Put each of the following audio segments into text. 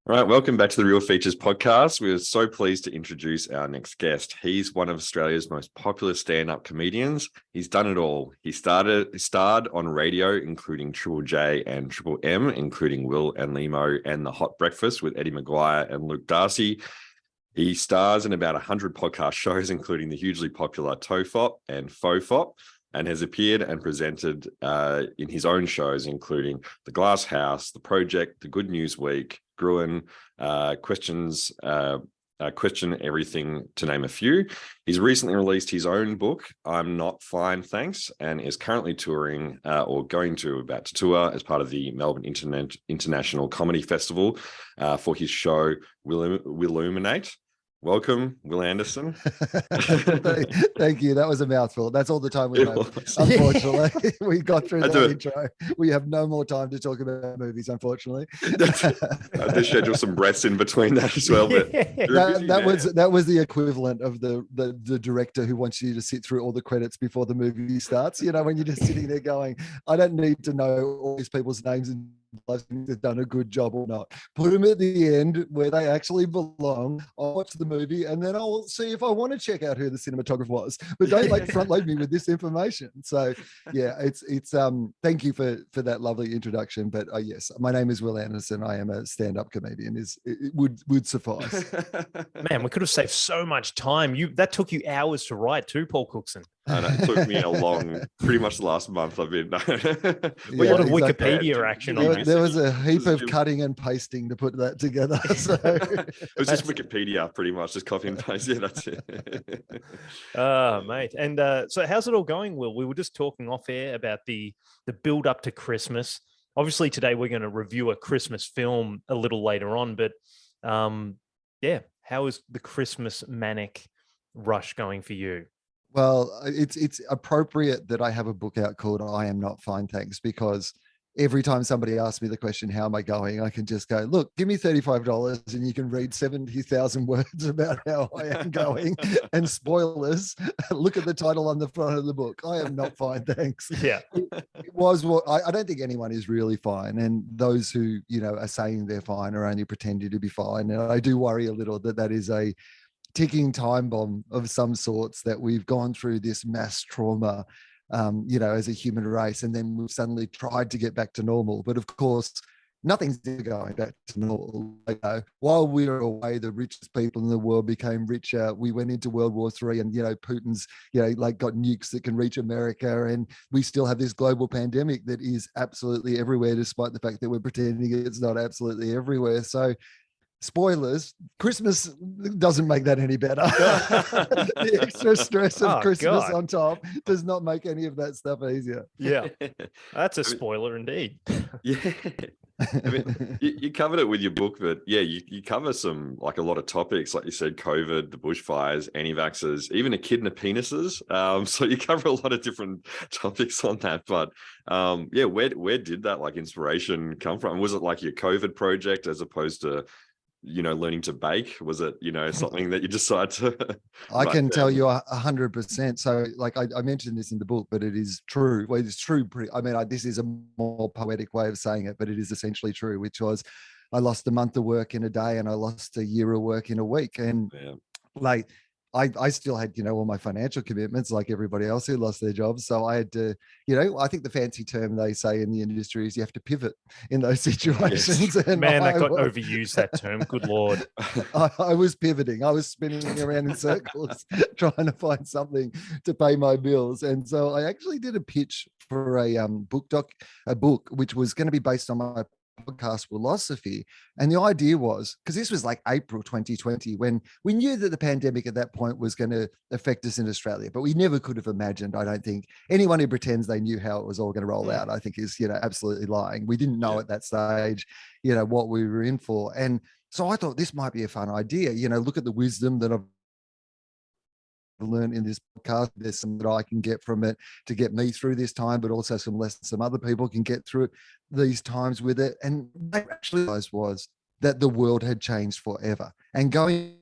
All right, welcome back to the Real Features podcast. We're so pleased to introduce our next guest. He's one of Australia's most popular stand-up comedians. He's done it all. He starred on radio, including Triple J and Triple M, including Wil and Limo and The Hot Breakfast with Eddie Maguire and Luke Darcy. He stars in about 100 podcast shows, including the hugely popular Tofop and Fofop, and has appeared and presented in his own shows, including The Glass House, The Project, The Good News Week, Gruen, Question Everything, to name a few. He's recently released his own book, I'm Not Fine, Thanks, and is currently touring about to tour as part of the Melbourne International Comedy Festival for his show Willuminate. Welcome, Wil Anderson. Thank you. That was a mouthful. That's all the time we have. Unfortunately, we got through that intro. We have no more time to talk about movies, unfortunately. I had to schedule some breaths in between that as well. But that was the equivalent of the director who wants you to sit through all the credits before the movie starts. You know, when you're just sitting there going, I don't need to know all these people's names and they've done a good job or not. Put them at the end where they actually belong. I'll watch the movie and then I'll see if I want to check out who the cinematographer was. But don't front load me with this information. So yeah, it's thank you for that lovely introduction. But yes, my name is Wil Anderson. I am a stand-up comedian. It would suffice. Man, we could have saved so much time. That took you hours to write too, Paul Cookson. And it took me pretty much the last month I've been. A lot of Wikipedia action on there was a heap of cutting and pasting to put that together. So it was just Wikipedia, pretty much, just copy and paste. Yeah, that's it. Mate. And so how's it all going, Wil? We were just talking off air about the build up to Christmas. Obviously, today we're going to review a Christmas film a little later on, but how is the Christmas manic rush going for you? Well, it's appropriate that I have a book out called I Am Not Fine, Thanks, because every time somebody asks me the question, how am I going? I can just go, look, give me $35 and you can read 70,000 words about how I am going. And spoilers, look at the title on the front of the book. I am not fine, thanks. Yeah. It was what I don't think anyone is really fine. And those who, are saying they're fine are only pretending to be fine. And I do worry a little that is a ticking time bomb of some sorts, that we've gone through this mass trauma as a human race, and then we've suddenly tried to get back to normal. But of course, nothing's going back to normal. While we were away, the richest people in the world became richer. We went into World War III, and Putin's got nukes that can reach America, and we still have this global pandemic that is absolutely everywhere, despite the fact that we're pretending it's not absolutely everywhere. So spoilers, Christmas doesn't make that any better. The extra stress of Christmas on top does not make any of that stuff easier. Yeah, that's a spoiler indeed. Yeah. I mean, you covered it with your book, but yeah, you cover a lot of topics, like you said, COVID, the bushfires, anti-vaxxers, even echidna penises. So you cover a lot of different topics on that. But where did that inspiration come from? Was it like your COVID project as opposed to learning to bake? Was it, something that you decided to? I can tell you 100%. So I mentioned this in the book, but it is true. Well, it's true. This is a more poetic way of saying it, but it is essentially true, which was I lost a month of work in a day and I lost a year of work in a week. And I still had, all my financial commitments like everybody else who lost their jobs. So I had to, I think the fancy term they say in the industry is you have to pivot in those situations. Yes. And man, that got overused, that term. Good Lord. I was pivoting. I was spinning around in circles trying to find something to pay my bills. And so I actually did a pitch for a book, which was going to be based on my podcast philosophy. And the idea was, because this was like April 2020, when we knew that the pandemic at that point was going to affect us in Australia, but we never could have imagined, I don't think, anyone who pretends they knew how it was all going to roll out, I think is, absolutely lying. We didn't know at that stage, what we were in for. And so I thought this might be a fun idea, look at the wisdom that I've learned in this podcast. There's some that I can get from it to get me through this time, but also some lessons some other people can get through these times with it. And what I actually realized was that the world had changed forever. And going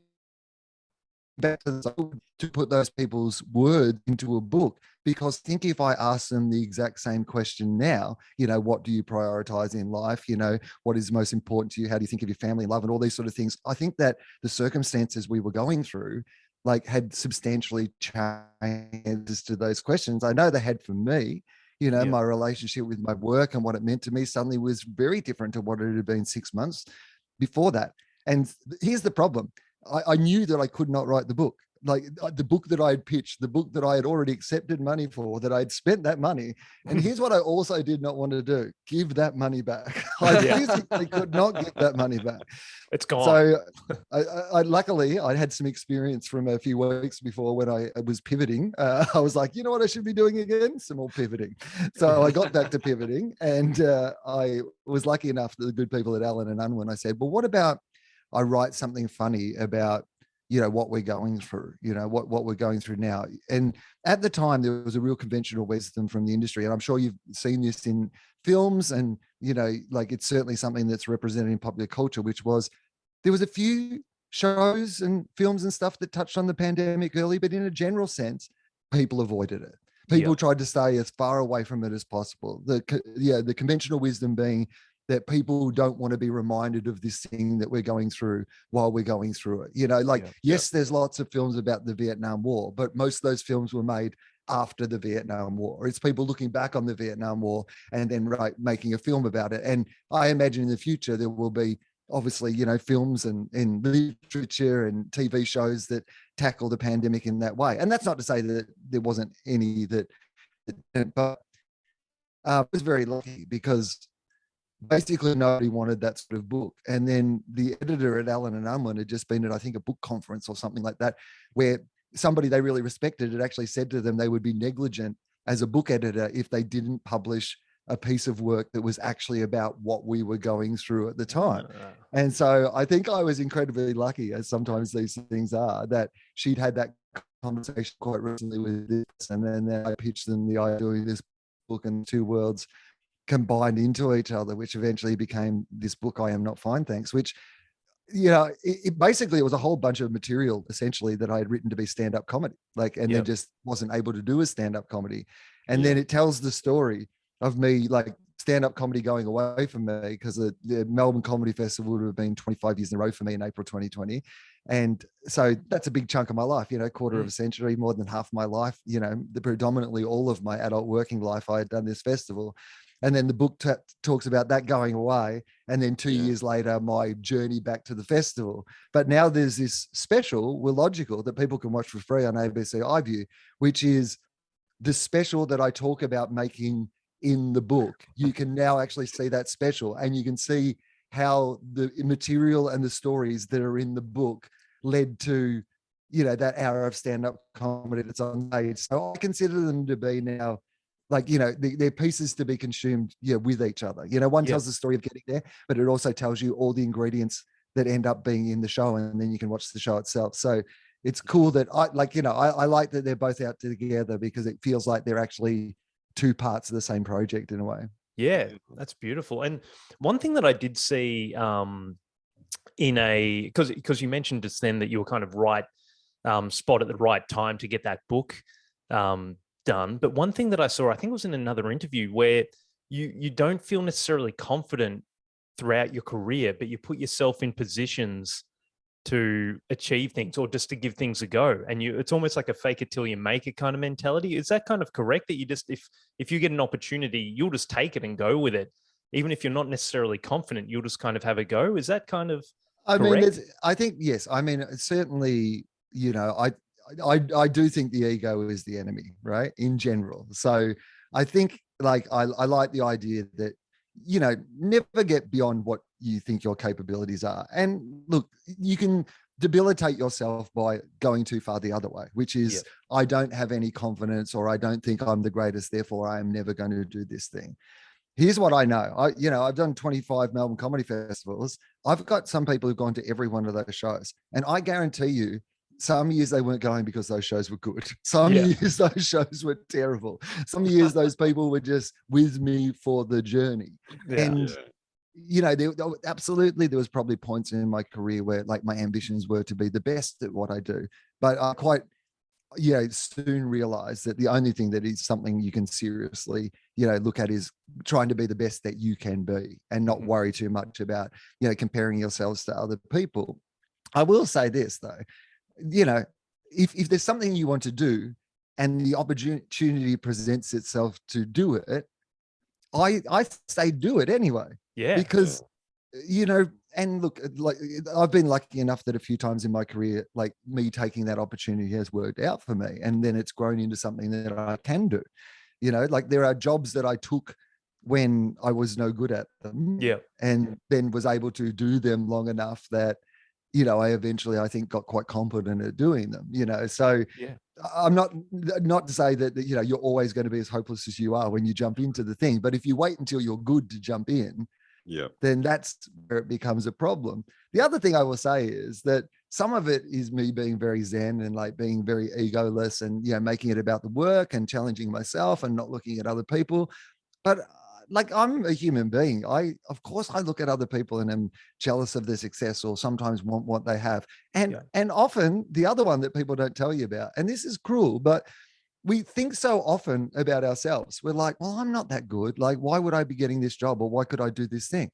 back to put those people's words into a book because I think if I ask them the exact same question now, what do you prioritize in life? What is most important to you? How do you think of your family, love, and all these sort of things? I think that the circumstances we were going through had substantially changed to those questions. I know they had for me. My relationship with my work and what it meant to me suddenly was very different to what it had been 6 months before that. And here's the problem. I knew that I could not write the book. The book that I had pitched, the book that I had already accepted money for, that I'd spent that money. And here's what I also did not want to do: give that money back. I physically could not get that money back. It's gone. So I luckily I had some experience from a few weeks before when I was pivoting. I was like, you know what I should be doing again? Some more pivoting. So I got back to pivoting, and I was lucky enough that the good people at Allen and Unwin, I said, well, what about I write something funny about what we're going through, what we're going through now. And at the time, there was a real conventional wisdom from the industry. And I'm sure you've seen this in films and, it's certainly something that's represented in popular culture, which was there was a few shows and films and stuff that touched on the pandemic early, but in a general sense, people avoided it. People tried to stay as far away from it as possible. The conventional wisdom being that people don't want to be reminded of this thing that we're going through while we're going through it. Yes, there's lots of films about the Vietnam War, but most of those films were made after the Vietnam War. It's people looking back on the Vietnam War and then making a film about it. And I imagine in the future there will be obviously, films and literature and TV shows that tackle the pandemic in that way. And that's not to say that there wasn't any but I was very lucky because basically nobody wanted that sort of book. And then the editor at Allen and Unwin had just been at, I think, a book conference or something like that, where somebody they really respected had actually said to them they would be negligent as a book editor if they didn't publish a piece of work that was actually about what we were going through at the time. And so I think I was incredibly lucky, as sometimes these things are, that she'd had that conversation quite recently with this. And then I pitched them the idea of doing this book, and two worlds combined into each other, which eventually became this book, I Am Not Fine, Thanks, which, it basically, it was a whole bunch of material essentially that I had written to be stand-up comedy, then just wasn't able to do a stand-up comedy. And then it tells the story of me, stand-up comedy going away from me, because the Melbourne Comedy Festival would have been 25 years in a row for me in April 2020. And so that's a big chunk of my life, quarter of a century, more than half my life, predominantly all of my adult working life, I had done this festival. And then the book talks about that going away. And then 2 years later, my journey back to the festival. But now there's this special, Wil Logical, that people can watch for free on ABC iView, which is the special that I talk about making in the book. You can now actually see that special, and you can see how the material and the stories that are in the book led to, that hour of stand-up comedy that's on stage. So I consider them to be now, they're pieces to be consumed with each other. One tells the story of getting there, but it also tells you all the ingredients that end up being in the show, and then you can watch the show itself. So it's cool that I like that they're both out together, because it feels like they're actually two parts of the same project in a way. Yeah, that's beautiful. And one thing that I did see because you mentioned just then that you were kind of right spot at the right time to get that book done. But one thing that I saw, I think it was in another interview, where you don't feel necessarily confident throughout your career, but you put yourself in positions to achieve things, or just to give things a go. And it's almost like a fake it till you make it kind of mentality. Is that kind of correct, that you just, if you get an opportunity, you'll just take it and go with it? Even if you're not necessarily confident, you'll just kind of have a go. Is that kind of correct? I think, yes. I mean, certainly, I do think the ego is the enemy, right? In general. So I think I like the idea that, never get beyond what you think your capabilities are. And look, you can debilitate yourself by going too far the other way, which is, I don't have any confidence, or I don't think I'm the greatest, therefore I am never going to do this thing. Here's what I know. I've done 25 Melbourne Comedy Festivals. I've got some people who've gone to every one of those shows. And I guarantee you, some years they weren't going because those shows were good. Some years those shows were terrible. Some years those people were just with me for the journey. And absolutely, there was probably points in my career where my ambitions were to be the best at what I do. But soon realize that the only thing that is something you can seriously, look at is trying to be the best that you can be and not worry too much about, comparing yourselves to other people. I will say this though, if there's something you want to do and the opportunity presents itself to do it, I say do it anyway. Yeah. Because, and look, like I've been lucky enough that a few times in my career, like me taking that opportunity has worked out for me. And then it's grown into something that I can do. Like there are jobs that I took when I was no good at them. Yeah. And then was able to do them long enough that, I eventually, I think, got quite competent at doing them, so yeah. I'm not to say that, you're always going to be as hopeless as you are when you jump into the thing. But if you wait until you're good to jump in, then that's where it becomes a problem. The other thing I will say is that some of it is me being very zen and like being very egoless and, making it about the work and challenging myself and not looking at other people. But like I'm a human being. Of course I look at other people and am jealous of their success or sometimes want what they have. And often the other one that people don't tell you about, and this is cruel, but we think so often about ourselves. We're like, well, I'm not that good. Like, why would I be getting this job or why could I do this thing?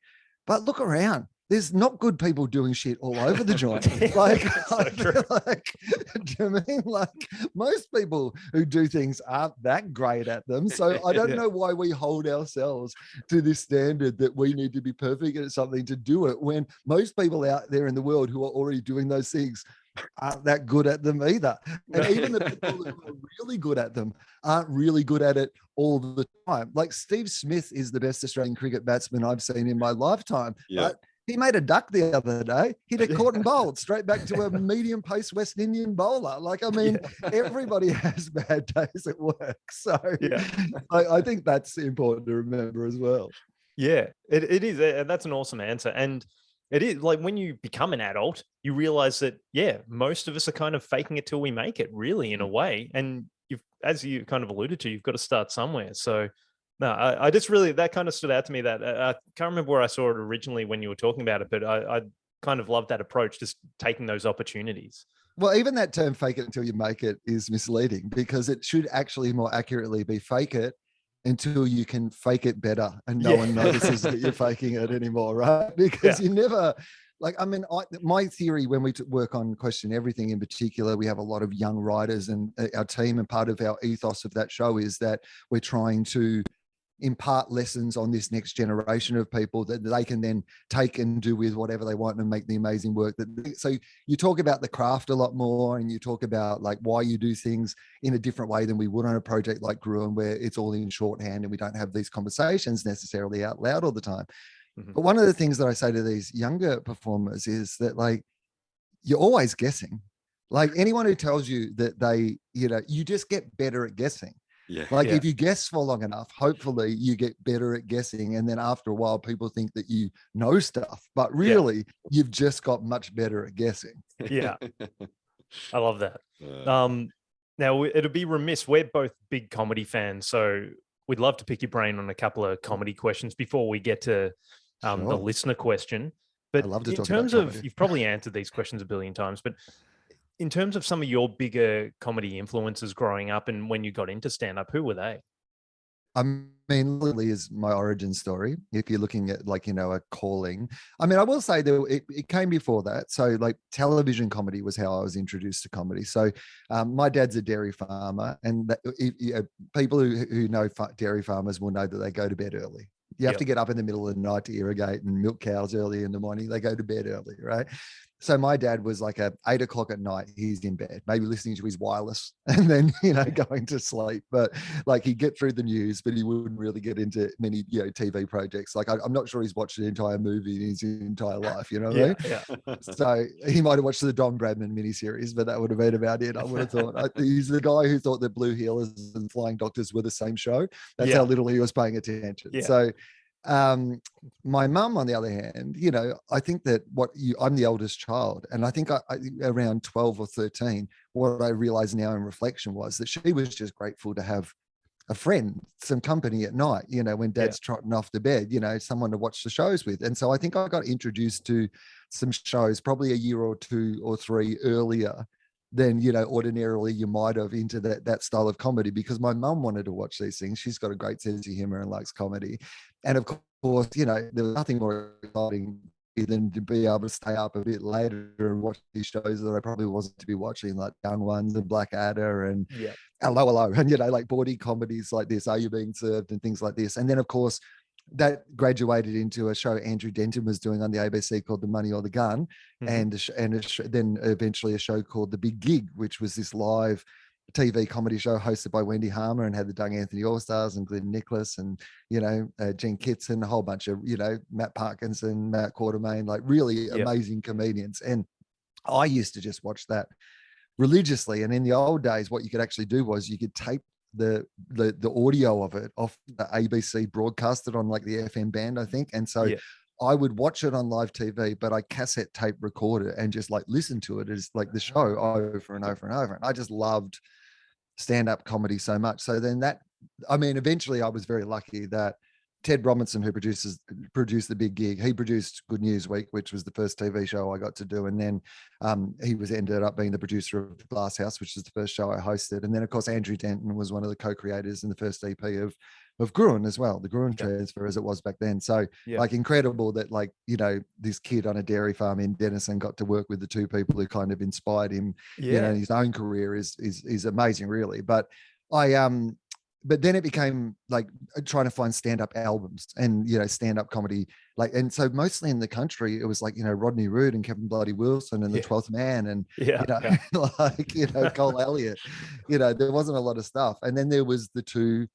But look around. There's not good people doing shit all over the joint. Like, so I feel like, do you mean like most people who do things aren't that great at them? So I don't know why we hold ourselves to this standard that we need to be perfect at something to do it when most people out there in the world who are already doing those things aren't that good at them either. And even the people who are really good at them aren't really good at it all the time. Like Steve Smith is the best Australian cricket batsman I've seen in my lifetime. But he made a duck the other day. He'd have caught and bowled straight back to a medium pace West Indian bowler. Like, I mean, everybody has bad days at work. So I think that's important to remember as well. Yeah, it is. That's an awesome answer. And it is like when you become an adult, you realize that, most of us are kind of faking it till we make it, really, in a way. And as you kind of alluded to, you've got to start somewhere. So no, I just really, that kind of stood out to me. That I can't remember where I saw it originally when you were talking about it, but I kind of love that approach, just taking those opportunities. Well, even that term fake it until you make it is misleading because it should actually more accurately be fake it until you can fake it better and no one notices that you're faking it anymore, right? Because you never, like, I mean, my theory when we work on Question Everything in particular, we have a lot of young writers and our team, and part of our ethos of that show is that we're trying to impart lessons on this next generation of people that they can then take and do with whatever they want and make the amazing work so you talk about the craft a lot more and you talk about like why you do things in a different way than we would on a project like Gruen, where it's all in shorthand and we don't have these conversations necessarily out loud all the time. But one of the things that I say to these younger performers is that like you're always guessing. Like anyone who tells you that they, you just get better at guessing. If you guess for long enough, hopefully you get better at guessing. And then after a while, people think that you know stuff, but really you've just got much better at guessing. Yeah. I love that. Now it'll be remiss. We're both big comedy fans, so we'd love to pick your brain on a couple of comedy questions before we get to the listener question. But in terms of, you've probably answered these questions a billion times, but in terms of some of your bigger comedy influences growing up and when you got into stand-up, who were they? I mean, Lily is my origin story. If you're looking at like, a calling, I mean, I will say that it came before that. So like television comedy was how I was introduced to comedy. So my dad's a dairy farmer, and people who know dairy farmers will know that they go to bed early. You have to get up in the middle of the night to irrigate and milk cows early in the morning. They go to bed early, right? So my dad was like at 8 o'clock at night, he's in bed, maybe listening to his wireless and then, going to sleep. But like he'd get through the news, but he wouldn't really get into many, TV projects. Like I'm not sure he's watched an entire movie in his entire life, you know what I mean? Yeah. So he might have watched the Don Bradman miniseries, but that would have been about it, I would have thought. He's the guy who thought that Blue Heelers and Flying Doctors were the same show. That's how little he was paying attention. So my mum, on the other hand, I think that I'm the oldest child, and I think I around 12 or 13, what I realized now in reflection was that she was just grateful to have a friend, some company at night, when dad's trotting off to bed, someone to watch the shows with. And so I think I got introduced to some shows probably a year or two or three earlier than, you know, ordinarily you might have into that style of comedy, because my mum wanted to watch these things. She's got a great sense of humor and likes comedy. And of course, you know, there was nothing more exciting than to be able to stay up a bit later and watch these shows that I probably wasn't to be watching, like Young Ones and Blackadder and Hello, Hello, and, you know, like bawdy comedies like this, Are You Being Served, and things like this. And then, of course, that graduated into a show Andrew Denton was doing on the ABC called The Money or the Gun, and then eventually a show called The Big Gig, which was this live TV comedy show hosted by Wendy Harmer and had the Doug Anthony All-Stars and Glenn Nicholas and, you know, Jen Kitson, a whole bunch of, you know, Matt Parkinson, Matt Quartermain, like really amazing comedians. And I used to just watch that religiously. And in the old days, what you could actually do was you could tape the audio of it off the ABC, broadcasted on like the FM band, I think. And so I would watch it on live TV, but I cassette tape record it and just like listen to it as like the show over and over and over. And I just loved stand-up comedy so much. So then eventually I was very lucky that Ted Robinson, who produced The Big Gig, he produced Good News Week, which was the first TV show I got to do. And then he ended up being the producer of Glass House, which is the first show I hosted. And then, of course, Andrew Denton was one of the co-creators in the first EP of Gruen as well, the Gruen transfer as it was back then. So like incredible that, like, you know, this kid on a dairy farm in Denison got to work with the two people who kind of inspired him, you know, his own career is amazing, really. But but then it became like trying to find stand-up albums and, you know, stand-up comedy. Like, and so mostly in the country, it was like, you know, Rodney Rood and Kevin Bloody Wilson and the 12th Man and, you know, like, you know, Cole Elliott, you know, there wasn't a lot of stuff. And then there was the two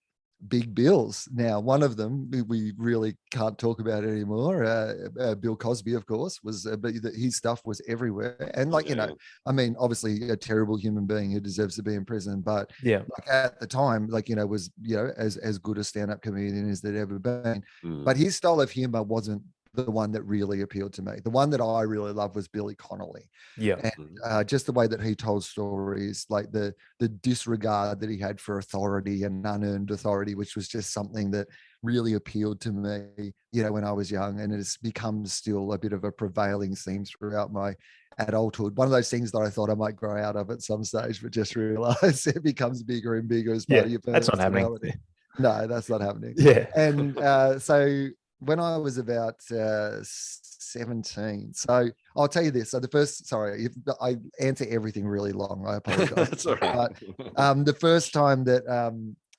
big bills. Now, one of them we really can't talk about it anymore. Bill Cosby, of course, was, but his stuff was everywhere. And like, you know, I mean, obviously a terrible human being who deserves to be in prison, but like at the time, like, you know, was, you know, as good a stand-up comedian as there'd ever been. But his style of humor wasn't the one that really appealed to me. The one that I really loved was Billy Connolly. And just the way that he told stories, like the disregard that he had for authority and unearned authority, which was just something that really appealed to me, you know, when I was young. And it's become still a bit of a prevailing theme throughout my adulthood. One of those things that I thought I might grow out of at some stage, but just realized it becomes bigger and bigger as part of your that's not happening. No, that's not happening. And so when I was about 17, so I'll tell you this. So if I answer everything really long, I apologize. That's all right. But the first time that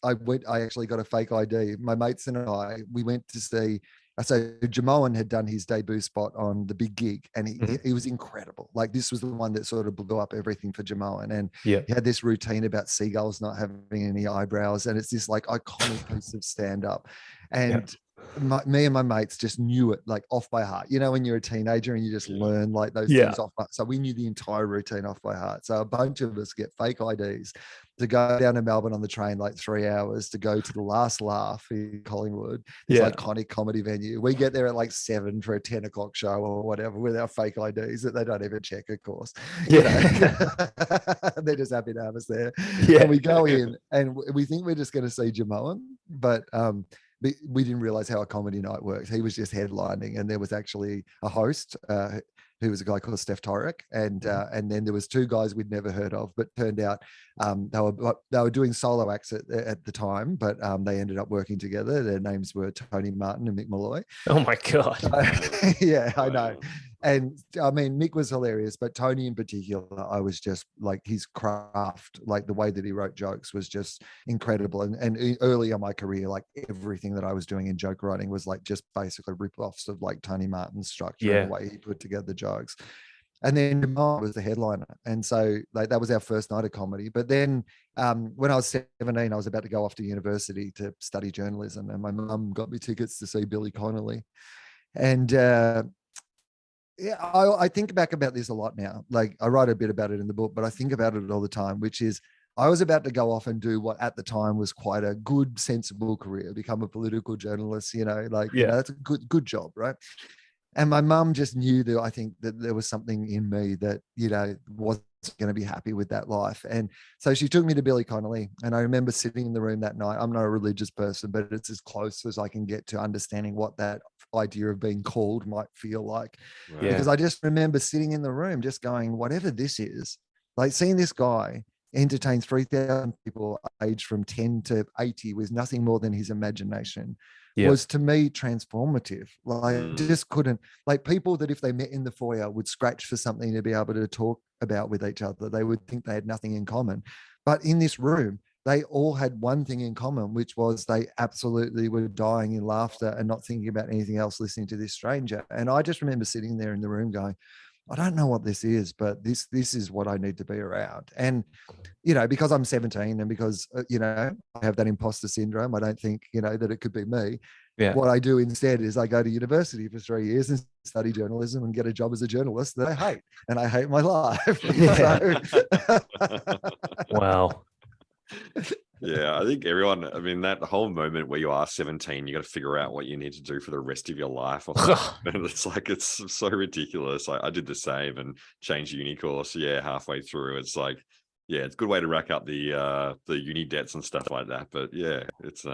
I actually got a fake ID, my mates and I, we went to see, so Jamoan had done his debut spot on The Big Gig, and he was incredible. Like, this was the one that sort of blew up everything for Jamoan. And he had this routine about seagulls not having any eyebrows. And it's this like iconic piece of stand-up. And me and my mates just knew it like off by heart. You know, when you're a teenager and you just learn like those things off. So we knew the entire routine off by heart. So a bunch of us get fake IDs to go down to Melbourne on the train, like 3 hours, to go to the Last Laugh in Collingwood, this iconic comedy venue. We get there at like 7 for a 10 o'clock show or whatever with our fake IDs that they don't even check, of course. You know? They're just happy to have us there. And we go in and we think we're just going to see Jamoan, but we didn't realize how a comedy night works. He was just headlining, and there was actually a host who was a guy called Steph Torek, and then there was two guys we'd never heard of, but turned out they were doing solo acts at the time, but they ended up working together. Their names were Tony Martin and Mick Malloy. Oh my God! I know. And I mean, Mick was hilarious, but Tony in particular, I was just like, his craft, like the way that he wrote jokes was just incredible. And early in my career, like everything that I was doing in joke writing was like just basically rip-offs of like Tony Martin's structure and the way he put together jokes. And then Jamal was the headliner. And so like that was our first night of comedy. But then when I was 17, I was about to go off to university to study journalism, and my mum got me tickets to see Billy Connolly. And I think back about this a lot now. Like, I write a bit about it in the book, but I think about it all the time, which is I was about to go off and do what at the time was quite a good, sensible career, become a political journalist, you know, like, you know, that's a good job, right? And my mum just knew that I think that there was something in me that, you know, wasn't going to be happy with that life. And so she took me to Billy Connolly. And I remember sitting in the room that night. I'm not a religious person, but it's as close as I can get to understanding what that idea of being called might feel like. Because I just remember sitting in the room just going, whatever this is, Like seeing this guy entertain 3,000 people aged from 10 to 80 with nothing more than his imagination was to me transformative. Like I just couldn't, like people that if they met in the foyer would scratch for something to be able to talk about with each other. They would think they had nothing in common. But in this room, they all had one thing in common, which was they absolutely were dying in laughter and not thinking about anything else, listening to this stranger. And I just remember sitting there in the room going, I don't know what this is, but this is what I need to be around. And, you know, because I'm 17 and because, you know, I have that imposter syndrome, I don't think, you know, that it could be me. Yeah. What I do instead is I go to university for 3 years and study journalism and get a job as a journalist that I hate. And I hate my life. Wow. Yeah, I think everyone, I mean, that whole moment where you are 17, you got to figure out what you need to do for the rest of your life. And it's like, it's so ridiculous. I did the same and changed uni course. Yeah, halfway through. It's like, yeah, it's a good way to rack up the uni debts and stuff like that. But yeah, it's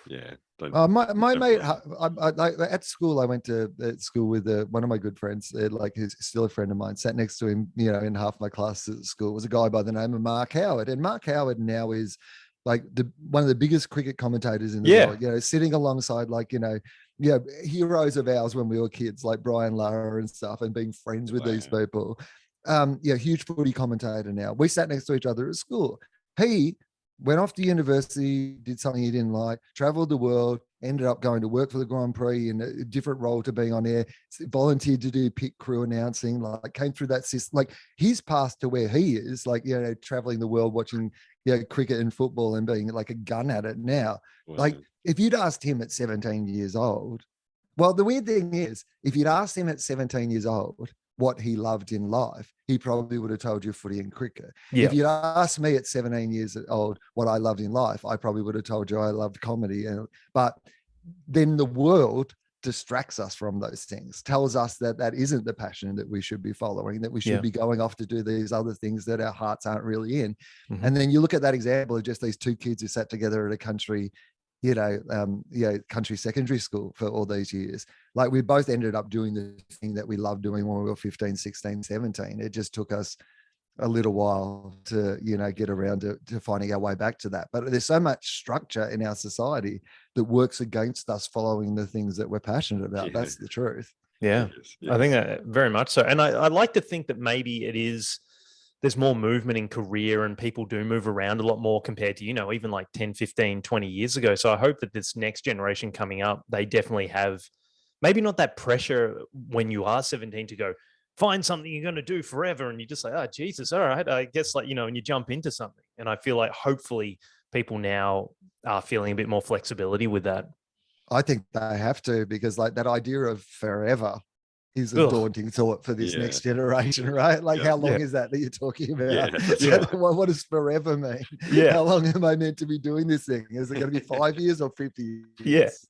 yeah. My mate, at school, I went to school with one of my good friends, like who's still a friend of mine, sat next to him, you know, in half my class at school, was a guy by the name of Mark Howard. And Mark Howard now is like one of the biggest cricket commentators in the world, you know, sitting alongside like, you know, heroes of ours when we were kids, like Brian Lara and stuff, and being friends with these people. Huge footy commentator now. We sat next to each other at school. He went off to university, did something he didn't like, traveled the world, ended up going to work for the Grand Prix in a different role to being on air, volunteered to do pit crew announcing, like came through that system. Like his path to where he is, like, you know, traveling the world, watching, you know, cricket and football and being like a gun at it now. Wow. Like if you'd asked him at 17 years old, well, the weird thing is, if you'd asked him at 17 years old what he loved in life, he probably would have told you footy and cricket. If you'd asked me at 17 years old what I loved in life, I probably would have told you I loved comedy. But then the world distracts us from those things, tells us that that isn't the passion that we should be following, that we should be going off to do these other things that our hearts aren't really in. And then you look at that example of just these two kids who sat together at a country country secondary school for all these years. Like we both ended up doing the thing that we loved doing when we were 15, 16, 17. It just took us a little while to, you know, get around to finding our way back to that. But there's so much structure in our society that works against us following the things that we're passionate about. That's the truth. Yeah, I think that very much so. And I like to think that maybe there's more movement in career and people do move around a lot more compared to, you know, even like 10, 15, 20 years ago. So I hope that this next generation coming up, they definitely have maybe not that pressure when you are 17 to go find something you're going to do forever. And you just like, oh, Jesus, all right, I guess, like, you know, and you jump into something. And I feel like hopefully people now are feeling a bit more flexibility with that. I think they have to, because like that idea of forever is a daunting thought for this next generation, right? Like how long is that you're talking about? What does forever mean? How long am I meant to be doing this thing? Is it going to be 5 years or 50 years?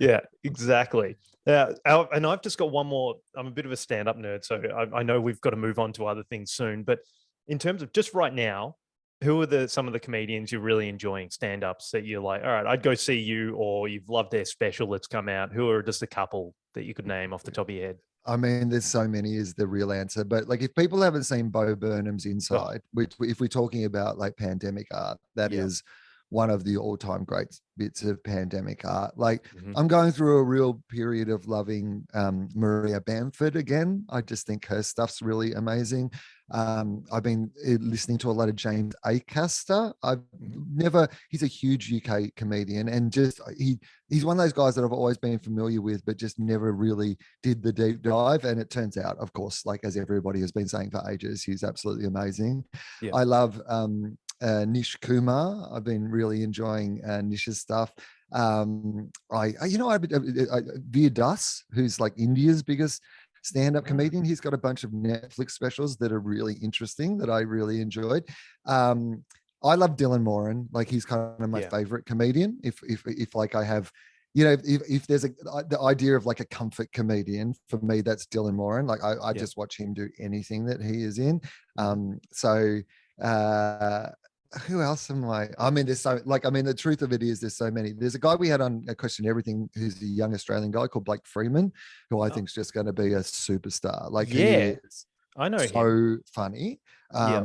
Yeah, exactly. And I've just got one more. I'm a bit of a stand-up nerd, so I know we've got to move on to other things soon. But in terms of just right now, who are some of the comedians you're really enjoying, stand-ups that you're like, all right, I'd go see you, or you've loved their special that's come out? Who are just a couple that you could name off the top of your head? I mean, there's so many is the real answer. But like if people haven't seen Bo Burnham's Inside, which if we're talking about like pandemic art, that is one of the all-time great bits of pandemic art. Like I'm going through a real period of loving Maria Bamford again. I just think her stuff's really amazing. I've been listening to a lot of James Acaster. He's a huge UK comedian, and just he's one of those guys that I've always been familiar with, but just never really did the deep dive. And it turns out, of course, like as everybody has been saying for ages, he's absolutely amazing. I love Nish Kumar. I've been really enjoying Nish's stuff. Veer Das, who's like India's biggest stand-up comedian. He's got a bunch of Netflix specials that are really interesting that I really enjoyed. I love Dylan Moran. Like he's kind of my favorite comedian. If like I have, you know, if there's the idea of like a comfort comedian, for me, that's Dylan Moran. Like I just watch him do anything that he is in. Who else am I? I mean, the truth of it is there's so many. There's a guy we had on a Question Everything who's a young Australian guy called Blake Freeman, who I think is just going to be a superstar. Like he is. I know him. So funny. Yeah.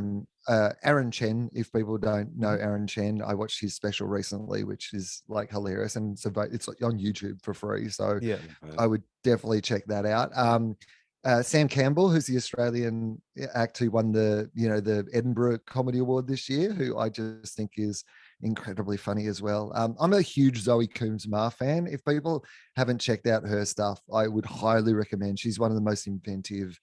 Aaron Chen, if people don't know Aaron Chen, I watched his special recently, which is like hilarious, and it's like on YouTube for free. So Yeah. I would definitely check that out. Sam Campbell, who's the Australian act who won the Edinburgh Comedy Award this year, who I just think is incredibly funny as well. I'm a huge Zoe Coombs-Marr fan. If people haven't checked out her stuff, I would highly recommend. She's one of the most inventive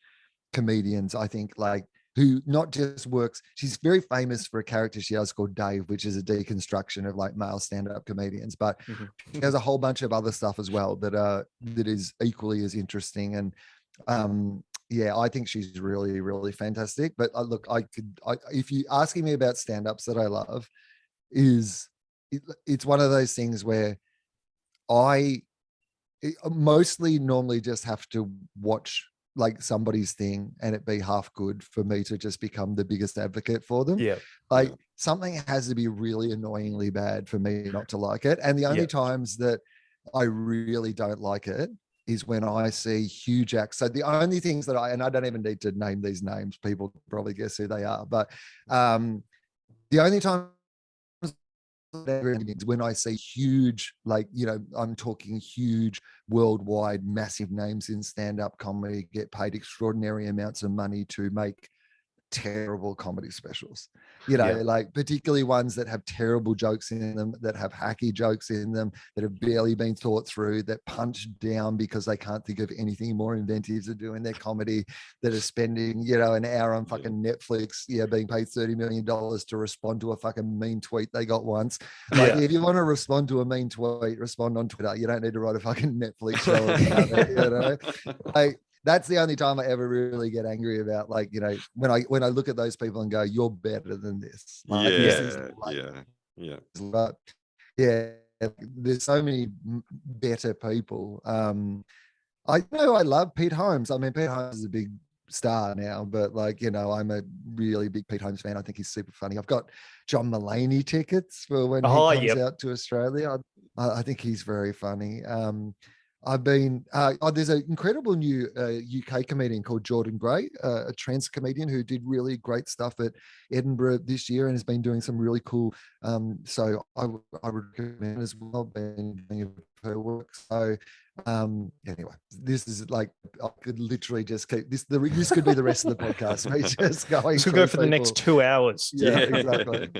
comedians, I think, like, who not just works, she's very famous for a character she has called Dave, which is a deconstruction of like male stand-up comedians, but she has a whole bunch of other stuff as well that is equally as interesting. And I think she's really, really fantastic. But look, if you asking me about stand-ups that I love, it's one of those things where I mostly normally just have to watch like somebody's thing and it be half good for me to just become the biggest advocate for them. Something has to be really annoyingly bad for me not to like it. And the only times that I really don't like it is when I see huge acts. So the only things that I don't even need to name these names, people probably guess who they are, but the only time when I see huge, like, I'm talking huge worldwide massive names in stand-up comedy get paid extraordinary amounts of money to make terrible comedy specials, like particularly ones that have terrible jokes in them, that have hacky jokes in them, that have barely been thought through, that punch down because they can't think of anything more inventive to do in their comedy, that are spending, an hour on fucking Netflix, being paid $30 million to respond to a fucking mean tweet they got once. Like, if you want to respond to a mean tweet, respond on Twitter. You don't need to write a fucking Netflix show about it, Like, that's the only time I ever really get angry about, like, when I look at those people and go, you're better than this. Like, But there's so many better people. I know I love Pete Holmes. I mean, Pete Holmes is a big star now, but like, I'm a really big Pete Holmes fan. I think he's super funny. I've got John Mulaney tickets for when he comes out to Australia. I think he's very funny. I've been, there's an incredible new UK comedian called Jordan Gray, a trans comedian who did really great stuff at Edinburgh this year and has been doing some really cool, so I would recommend as well, being her work. So anyway, this is like, I could literally just keep this could be the rest of the podcast. Me just going. This could go for the next 2 hours. Yeah, exactly.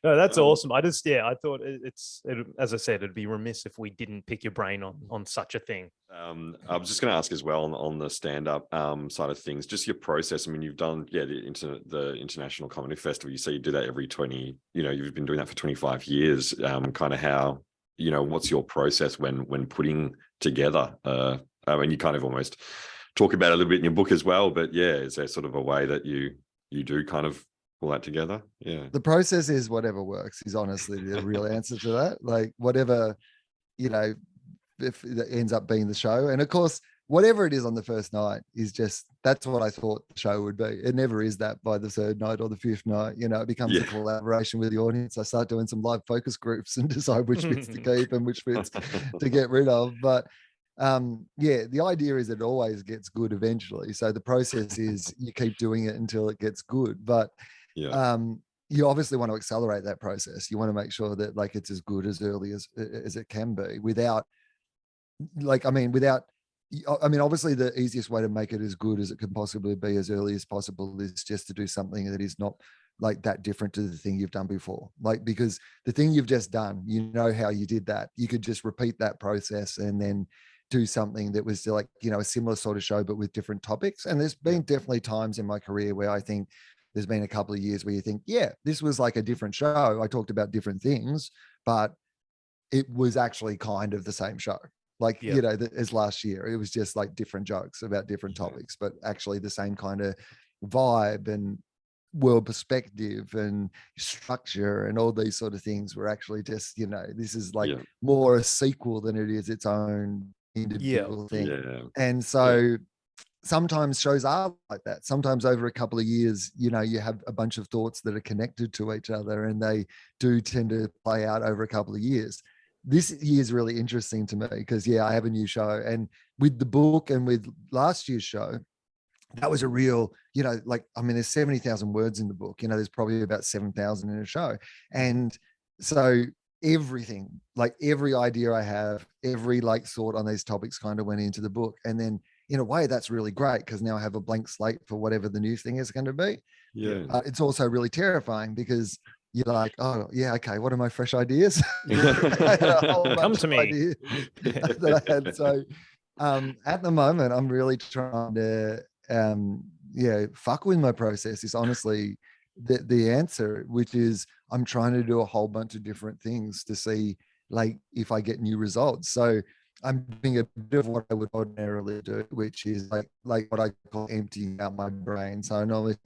No, that's awesome. I thought as I said, it'd be remiss if we didn't pick your brain on such a thing. I was just going to ask as well on the stand-up side of things, just your process. I mean, you've done the International Comedy Festival. You say you do that every 20. You've been doing that for 25 years. Kind of how, what's your process when putting together? I mean, you kind of almost talk about it a little bit in your book as well. But is there sort of a way that you do kind of pull that together? The process is whatever works is honestly the real answer to that. Like, whatever, if it ends up being the show. And of course, whatever it is on the first night is just, that's what I thought the show would be. It never is that by the third night or the fifth night. It becomes a collaboration with the audience. I start doing some live focus groups and decide which bits to keep and which bits to get rid of. But the idea is it always gets good eventually. So the process is you keep doing it until it gets good. But you obviously want to accelerate that process. You want to make sure that, like, it's as good as early as it can be obviously the easiest way to make it as good as it can possibly be as early as possible is just to do something that is not like that different to the thing you've done before. Like, because the thing you've just done, how you did that. You could just repeat that process and then do something that was like, a similar sort of show, but with different topics. And there's been definitely times in my career where I think there's been a couple of years where you think, this was like a different show. I talked about different things, but it was actually kind of the same show. Like, as last year, it was just like different jokes about different topics, but actually the same kind of vibe and world perspective and structure and all these sort of things were actually just, this is like more a sequel than it is its own individual thing. And so sometimes shows are like that. Sometimes over a couple of years, you have a bunch of thoughts that are connected to each other and they do tend to play out over a couple of years. This year is really interesting to me because I have a new show, and with the book and with last year's show, that was a real, like, I mean, there's 70,000 words in the book, there's probably about 7,000 in a show. And so everything, like every idea I have, every like thought on these topics kind of went into the book. And then in a way that's really great because now I have a blank slate for whatever the new thing is going to be. Yeah. It's also really terrifying because you're like, oh yeah, okay, what are my fresh ideas? Come to me. That I had. So at the moment, I'm really trying to fuck with my process is honestly the answer, which is I'm trying to do a whole bunch of different things to see like if I get new results. So I'm doing a bit of what I would ordinarily do, which is like what I call emptying out my brain. So I normally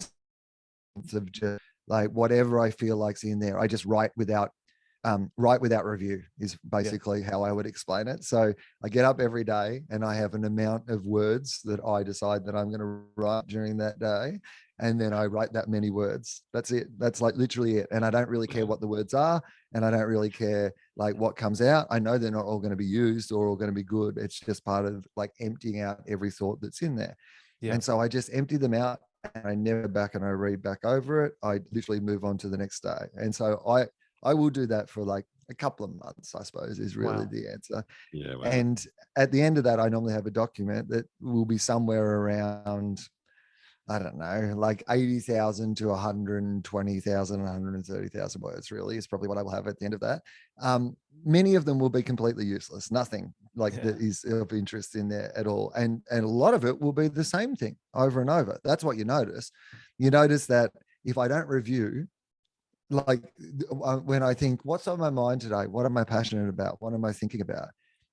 of just like whatever I feel like's in there, I just write without review is basically how I would explain it. So I get up every day and I have an amount of words that I decide that I'm going to write during that day. And then I write that many words. That's it. That's like literally it. And I don't really care what the words are. And I don't really care like what comes out. I know they're not all going to be used or all going to be good. It's just part of like emptying out every thought that's in there. Yeah. And so I just empty them out and I never back and I read back over it. I literally move on to the next day. And so I will do that for like a couple of months, I suppose, is really the answer. Yeah. Wow. And at the end of that, I normally have a document that will be somewhere around, I don't know, like 80,000 to 120,000, 130,000 words really is probably what I will have at the end of that. Many of them will be completely useless, nothing like that is of interest in there at all. And a lot of it will be the same thing over and over. That's what you notice. You notice that if I don't review, like when I think, what's on my mind today? What am I passionate about? What am I thinking about?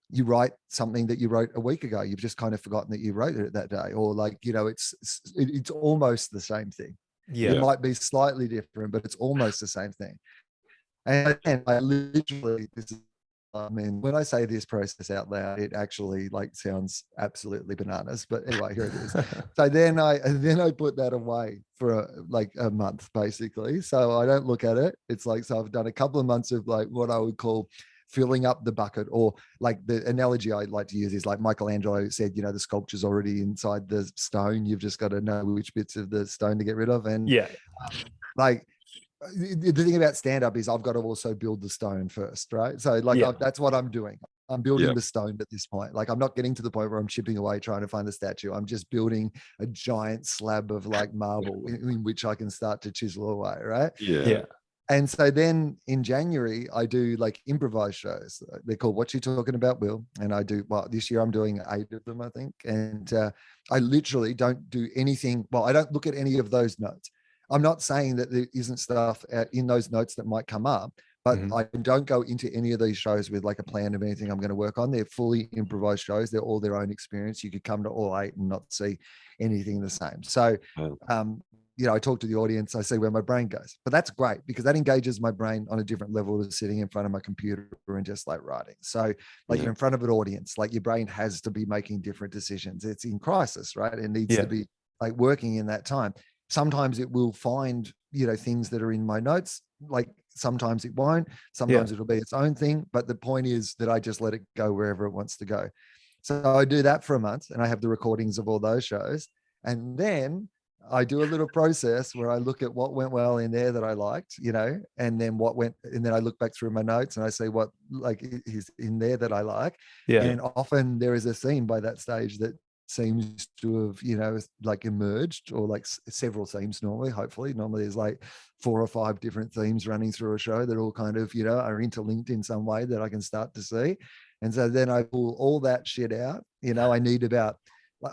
You write something that you wrote a week ago. You've just kind of forgotten that you wrote it that day, or like, it's almost the same thing. Yeah. It might be slightly different, but it's almost the same thing. And I literally, I mean, when I say this process out loud, it actually like sounds absolutely bananas. But anyway, here it is. So then I put that away for like a month, basically. So I don't look at it. It's like, so I've done a couple of months of like what I would call filling up the bucket, or like the analogy I like to use is like Michelangelo said, the sculpture's already inside the stone. You've just got to know which bits of the stone to get rid of. And like, the thing about stand-up is I've got to also build the stone first, right? So like that's what I'm doing. I'm building the stone at this point. Like I'm not getting to the point where I'm chipping away trying to find the statue. I'm just building a giant slab of like marble in which I can start to chisel away, right? Yeah. And so then in January, I do like improvised shows. They're called What You Talking About, Will? And I do, well, this year I'm doing 8 of them, I think. And I literally don't do anything. Well, I don't look at any of those notes. I'm not saying that there isn't stuff in those notes that might come up, but I don't go into any of these shows with like a plan of anything I'm going to work on. They're fully improvised shows. They're all their own experience. You could come to all 8 and not see anything the same. So, I talk to the audience, I see where my brain goes, but that's great because that engages my brain on a different level to sitting in front of my computer and just like writing. So like you're in front of an audience, like your brain has to be making different decisions. It's in crisis, right? It needs to be like working in that time. Sometimes it will find, things that are in my notes, like sometimes it won't, sometimes it'll be its own thing. But the point is that I just let it go wherever it wants to go. So I do that for a month and I have the recordings of all those shows. And then I do a little process where I look at what went well in there that I liked, and then and then I look back through my notes and I say what like is in there that I like. Yeah. And often there is a theme by that stage that seems to have, like emerged, or like several themes hopefully. Normally there's like 4 or 5 different themes running through a show that all kind of, are interlinked in some way that I can start to see. And so then I pull all that shit out.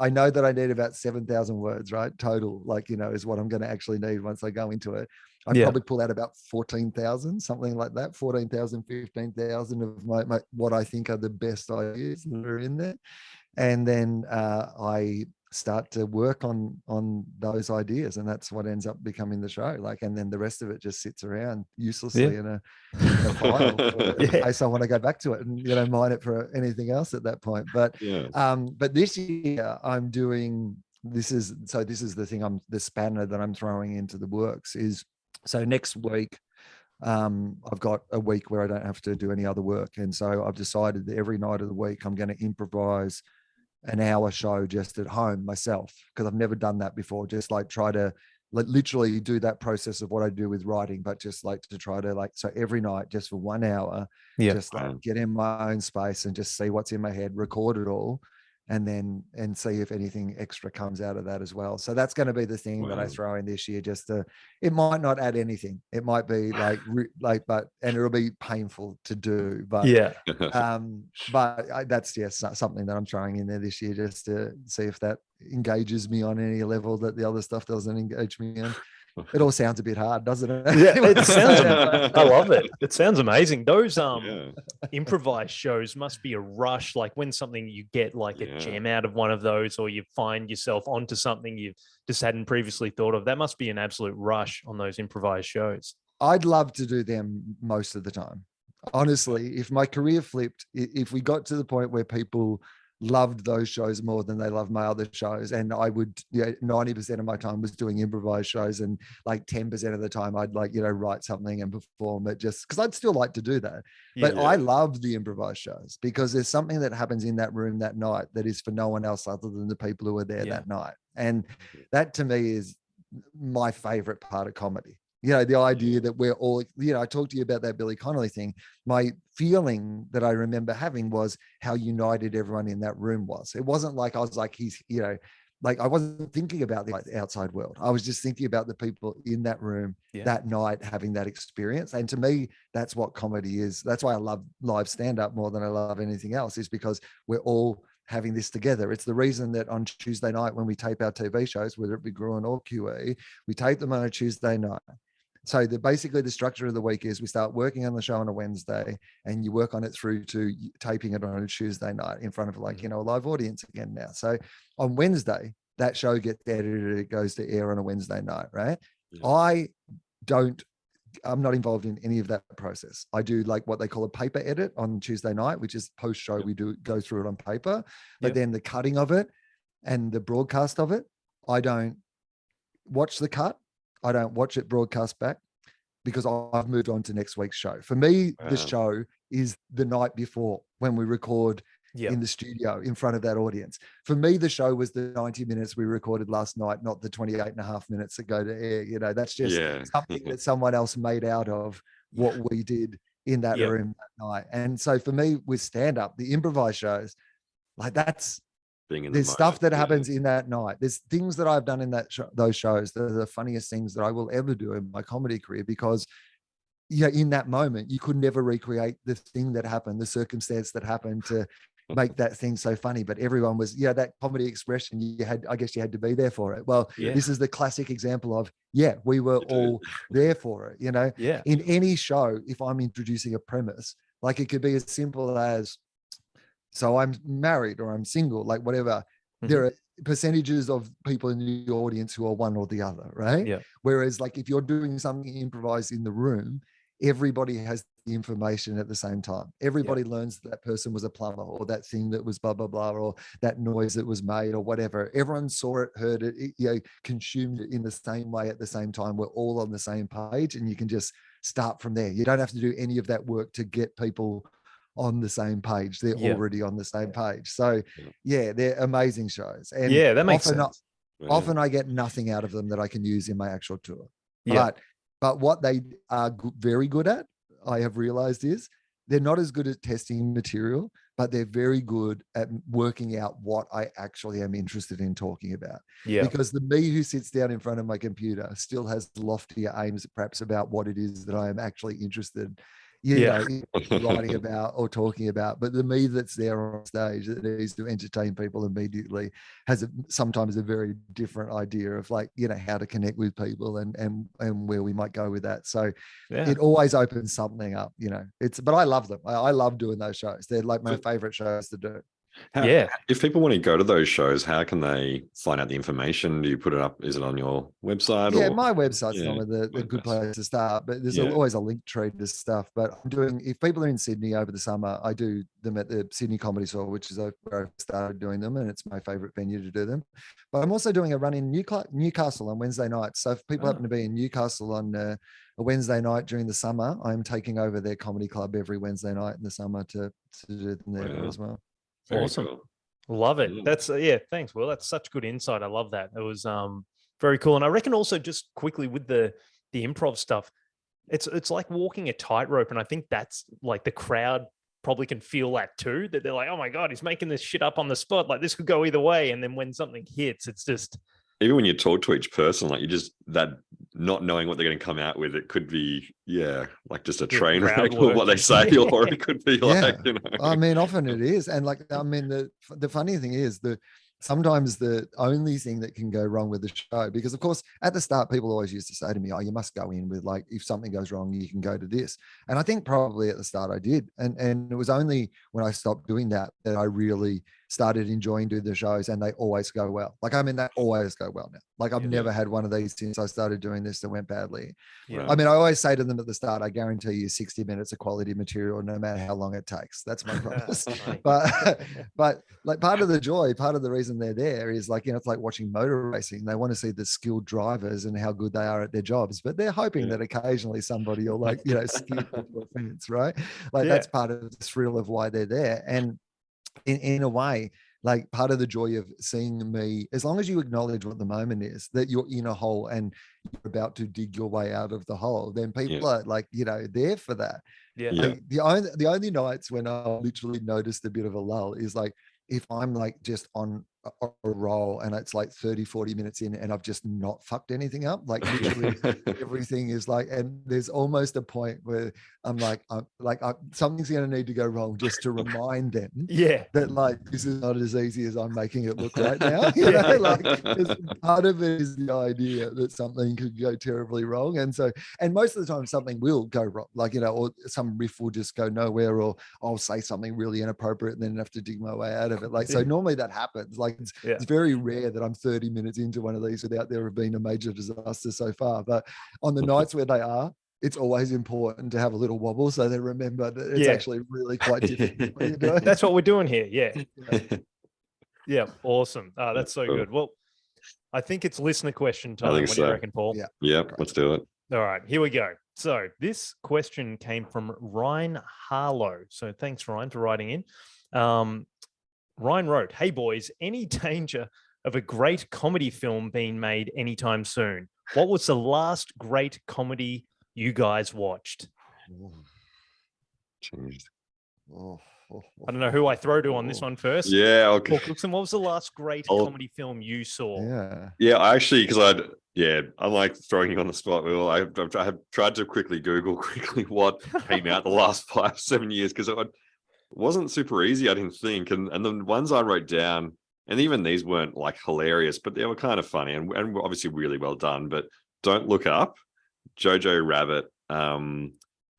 I know that I need about 7,000 words, right? Total, like, is what I'm going to actually need once I go into it. I probably pull out about 14,000, something like that, 14,000, 15,000 of my what I think are the best ideas that are in there. And then I start to work on those ideas, and that's what ends up becoming the show. Like, and then the rest of it just sits around uselessly in a file in case I want to go back to it and mine it for anything else at that point. But but this year I'm doing this is the thing, the spanner that I'm throwing into the works is, so next week I've got a week where I don't have to do any other work, and so I've decided that every night of the week I'm going to improvise an hour show just at home myself, because I've never done that before. Just like try to literally do that process of what I do with writing, but just like to try to so every night just for 1 hour, just like get in my own space and just see what's in my head, record it all, and see if anything extra comes out of that as well. So that's going to be the thing that I throw in this year. It might not add anything. It might be and it'll be painful to do, but that's just something that I'm throwing in there this year, just to see if that engages me on any level that the other stuff doesn't engage me in. It all sounds a bit hard, doesn't it? Yeah, it sounds. I love it. It sounds amazing. Those improvised shows must be a rush. Like when something you get like a gem out of one of those, or you find yourself onto something you just hadn't previously thought of. That must be an absolute rush on those improvised shows. I'd love to do them most of the time. Honestly, if my career flipped, if we got to the point where people loved those shows more than they love my other shows, and I would 90% of my time was doing improvised shows, and like 10% of the time I'd write something and perform it, just because I'd still like to do that. But I love the improvised shows because there's something that happens in that room that night that is for no one else other than the people who are there that night, and that to me is my favorite part of comedy. The idea that we're all, I talked to you about that Billy Connolly thing. My feeling that I remember having was how united everyone in that room was. It wasn't like I was like, I wasn't thinking about the outside world. I was just thinking about the people in that room that night having that experience. And to me, that's what comedy is. That's why I love live stand-up more than I love anything else, is because we're all having this together. It's the reason that on Tuesday night, when we tape our TV shows, whether it be Gruen or QE, we tape them on a Tuesday night. So basically the structure of the week is we start working on the show on a Wednesday, and you work on it through to taping it on a Tuesday night in front of a live audience again now. So on Wednesday, that show gets edited, it goes to air on a Wednesday night, right? Yeah. I'm not involved in any of that process. I do like what they call a paper edit on Tuesday night, which is post show. We go through it on paper, but then the cutting of it and the broadcast of it, I don't watch the cut. I don't watch it broadcast back, because I've moved on to next week's show. For me, the show is the night before, when we record in the studio in front of that audience. For me, the show was the 90 minutes we recorded last night, not the 28 and a half minutes that go to air. That's just something that someone else made out of what we did in that room that night. And so for me, with stand-up, the improvised shows, like there's stuff that happens in that night. There's things that I've done in those shows that are the funniest things that I will ever do in my comedy career, because in that moment you could never recreate the thing that happened, the circumstance that happened to make that thing so funny. But everyone was, that comedy expression, I guess you had to be there for it. Well, this is the classic example of, we were all there for it. In any show, if I'm introducing a premise, like it could be as simple as, so I'm married or I'm single, like whatever. There are percentages of people in the audience who are one or the other, right? Yeah. Whereas like if you're doing something improvised in the room, everybody has the information at the same time. Everybody learns that person was a plumber, or that thing that was blah, blah, blah, or that noise that was made or whatever. Everyone saw it, heard it, consumed it in the same way at the same time. We're all on the same page, and you can just start from there. You don't have to do any of that work to get people on the same page. They're already on the same page. So they're amazing shows. And that makes sense. Often I get nothing out of them that I can use in my actual tour. But what they are very good at, I have realized, is they're not as good at testing material, but they're very good at working out what I actually am interested in talking about. Because the me who sits down in front of my computer still has loftier aims perhaps about what it is that I am actually interested writing about or talking about. But the me that's there on stage that needs to entertain people immediately has sometimes a very different idea of how to connect with people and where we might go with that. So it always opens something up, but I love them. I love doing those shows. They're like my favorite shows to do. If people want to go to those shows, how can they find out the information? Do you put it up? Is it on your website? My website's not the good place to start, but there's always a link tree to stuff. But if people are in Sydney over the summer, I do them at the Sydney Comedy Store, which is where I started doing them, and it's my favorite venue to do them. But I'm also doing a run in Newcastle on Wednesday nights. So if people happen to be in Newcastle on a Wednesday night during the summer, I'm taking over their comedy club every Wednesday night in the summer to do them there as well. Awesome. Cool. Love it. Yeah. That's thanks, Will. That's such good insight. I love that. It was very cool. And I reckon also just quickly with the improv stuff, it's like walking a tightrope. And I think that's like the crowd probably can feel that too, that they're like, oh my God, he's making this shit up on the spot. Like this could go either way. And then when something hits, it's just even when you talk to each person, like you just that not knowing what they're going to come out with, it could be like just a train wreck of what they say, or it could be like, you know. I mean, often it is, and like I mean, the funny thing is sometimes the only thing that can go wrong with the show, because of course at the start people always used to say to me, oh, you must go in with like, if something goes wrong you can go to this, and I think probably at the start I did, and it was only when I stopped doing that I really started enjoying doing the shows, and they always go well. Like I mean, they always go well now. Like I've never had one of these since I started doing this that went badly. Yeah. I mean, I always say to them at the start, I guarantee you 60 minutes of quality material, no matter how long it takes. That's my promise. but like part of the joy, part of the reason they're there is like, you know, it's like watching motor racing. They want to see the skilled drivers and how good they are at their jobs, but they're hoping that occasionally somebody will like, you know, skip into a fence, right? Like that's part of the thrill of why they're there. And in a way, like part of the joy of seeing me, as long as you acknowledge what the moment is, that you're in a hole and you're about to dig your way out of the hole, then people are like, you know, there for that. Like, the only nights when I literally noticed a bit of a lull is like if I'm like just on a roll and it's like 30-40 minutes in and I've just not fucked anything up, like literally everything is like, and there's almost a point where I'm like something's going to need to go wrong just to remind them that like this is not as easy as I'm making it look right now. You know, like part of it is the idea that something could go terribly wrong, and most of the time something will go wrong, like, you know, or some riff will just go nowhere, or I'll say something really inappropriate and then have to dig my way out of it. Like, so normally that happens. Like it's very rare that I'm 30 minutes into one of these without there have been a major disaster so far. But on the nights where they are, it's always important to have a little wobble so they remember that it's actually really quite difficult. What you're doing. That's what we're doing here. Yeah. Awesome. That's so good. Well, I think it's listener question time. What do you reckon, Paul? Yeah. Let's do it. All right, here we go. So this question came from Ryan Harlow. So thanks, Ryan, for writing in. Ryan wrote, "Hey boys, any danger of a great comedy film being made anytime soon? What was the last great comedy you guys watched?" Jeez. I don't know who I throw to on this one first. Yeah, okay. Paul Cookson, what was the last great comedy film you saw? Yeah, I actually, because I'm like throwing you on the spot, Will. I have tried to quickly Google what came out the last 5-7 years, because it wasn't super easy, I didn't think. And the ones I wrote down, and even these weren't like hilarious, but they were kind of funny and obviously really well done. But Don't Look Up, Jojo Rabbit,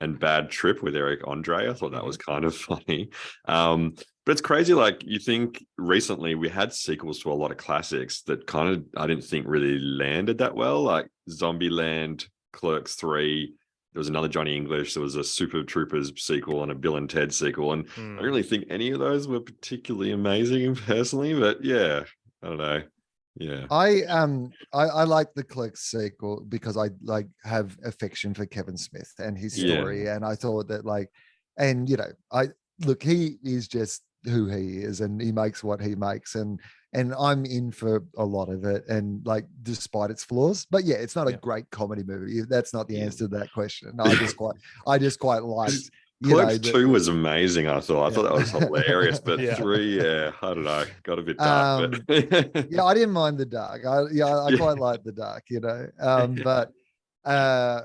and Bad Trip with Eric Andre. I thought that was kind of funny. But it's crazy. Like, you think recently we had sequels to a lot of classics that kind of, I didn't think really landed that well, like Zombieland, Clerks 3. There was another Johnny English. There was a Super Troopers sequel and a Bill and Ted sequel. And I don't really think any of those were particularly amazing personally, but yeah, I don't know. Yeah. I like the Clerks sequel because I like have affection for Kevin Smith and his story. And I thought that like, and you know, he is just who he is and he makes what he makes. And I'm in for a lot of it, and like despite its flaws, but yeah, it's not a great comedy movie. That's not the answer to that question. No, I just quite liked. Clerks 2 was amazing. I thought that was hilarious, but 3, I don't know, got a bit dark. But I didn't mind the dark. I quite like the dark, you know. But I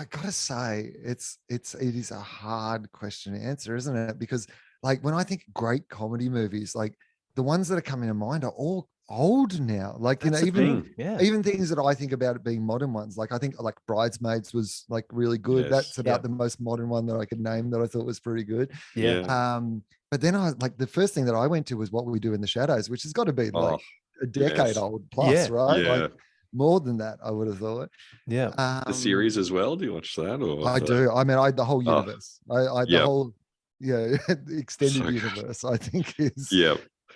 gotta say, it is a hard question to answer, isn't it? Because like when I think great comedy movies, like the ones that are coming to mind are all old now. Like, you know, even things that I think about it being modern ones. Like I think like Bridesmaids was like really good. Yes, that's about the most modern one that I could name that I thought was pretty good. But then I like the first thing that I went to was What We Do in the Shadows, which has got to be like a decade old plus, right? Like more than that, I would have thought. The series as well. Do you watch that? Or I do. I mean, the whole universe. The whole the extended universe, I think is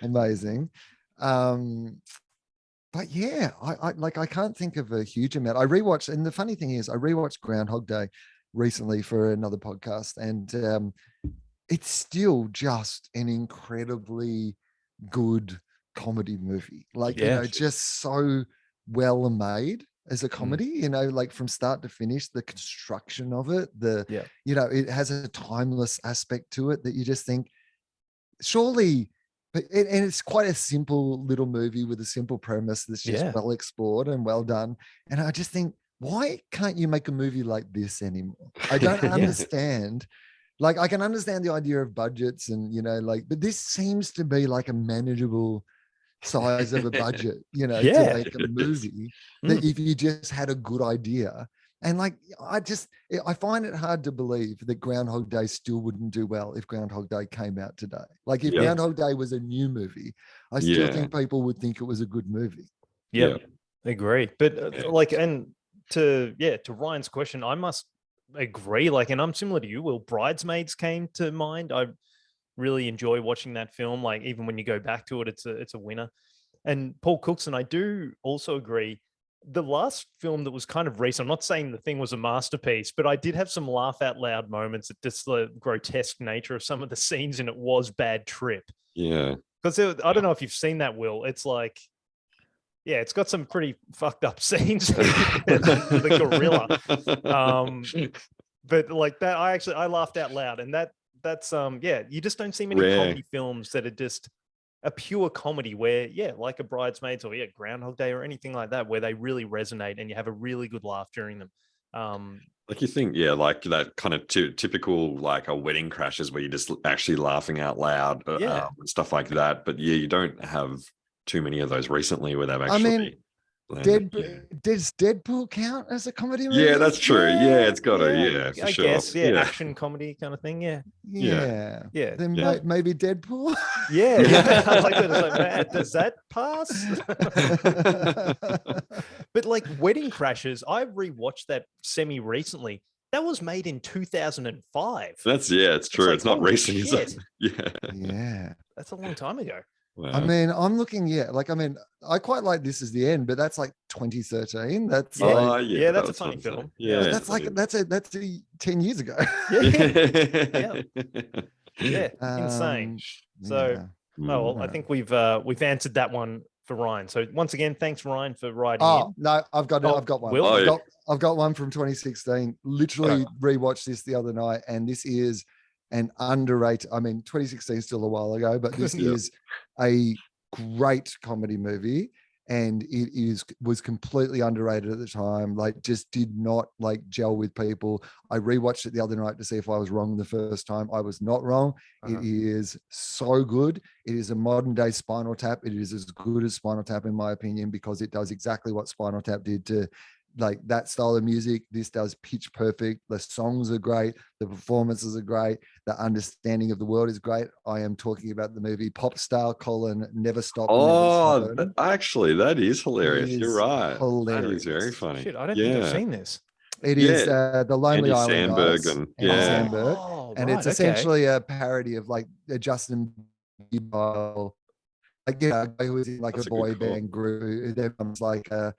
amazing. But yeah, I can't think of a huge amount. I rewatched, and the funny thing is I rewatched Groundhog Day recently for another podcast, and it's still just an incredibly good comedy movie. Like, Yeah. just so well made as a comedy, like from start to finish, the construction of it, it has a timeless aspect to it that you just think, surely, and it's quite a simple little movie with a simple premise that's just well explored and well done. And I just think, why can't you make a movie like this anymore? I don't understand. Like, I can understand the idea of budgets and, but this seems to be like a manageable size of a budget, to make a movie that if you just had a good idea. And like, I find it hard to believe that Groundhog Day still wouldn't do well if Groundhog Day came out today. Like, if Groundhog Day was a new movie, I still think people would think it was a good movie. Yeah, agree. But and to Ryan's question, I must agree. Like, and I'm similar to you, Will. Bridesmaids came to mind. I really enjoy watching that film. Like, even when you go back to it, it's a winner. And Paul Cookson, I do also agree. The last film that was kind of recent, I'm not saying the thing was a masterpiece, but I did have some laugh out loud moments at just the grotesque nature of some of the scenes, and it was Bad Trip. Yeah. Because I don't know if you've seen that, Will. It's like, it's got some pretty fucked up scenes with the gorilla. But like that, I laughed out loud, and that's you just don't see many comedy films that are just a pure comedy where like a Bridesmaids or Groundhog Day or anything like that, where they really resonate and you have a really good laugh during them. Like, you think, like that kind of typical, like a Wedding Crashers where you're just actually laughing out loud, and stuff like that. But you don't have too many of those recently where they've actually. Does Deadpool count as a comedy movie? Yeah, that's true. Yeah, it's got to. For I sure. guess, action comedy kind of thing. Yeah. Then maybe Deadpool. I like that. It's like, man, does that pass? But like Wedding Crashers, I rewatched that semi recently. That was made in 2005. That's it's true. It's not recent, is it? Yeah. That's a long time ago. Wow. I mean, I'm looking, I quite like This Is the End, but that's like 2013. That's that's a funny film. Yeah, that's like that's 10 years ago. Insane. So, I think we've answered that one for Ryan. So once again, thanks Ryan for writing in. No, I've got one. Will? I've got one from 2016. Literally rewatched this the other night, and this is an underrated. I mean, 2016 is still a while ago, but this is a great comedy movie, and it was completely underrated at the time. Like, just did not like gel with people. I rewatched it the other night to see if I was wrong the first time. I was not wrong. It is so good. It is a modern day Spinal Tap. It is as good as Spinal Tap in my opinion, because it does exactly what Spinal Tap did to like that style of music. This does pitch perfect. The songs are great. The performances are great. The understanding of the world is great. I am talking about the movie Pop Star: Never Stop. Actually, that is hilarious. You're right. Hilarious. That is very funny. Shit, I don't think I've seen this. It is the Lonely Island Sandberg guys. and Sandberg. And it's essentially a parody of like a Justin Bieber, like, who was in like a boy band group who then becomes like a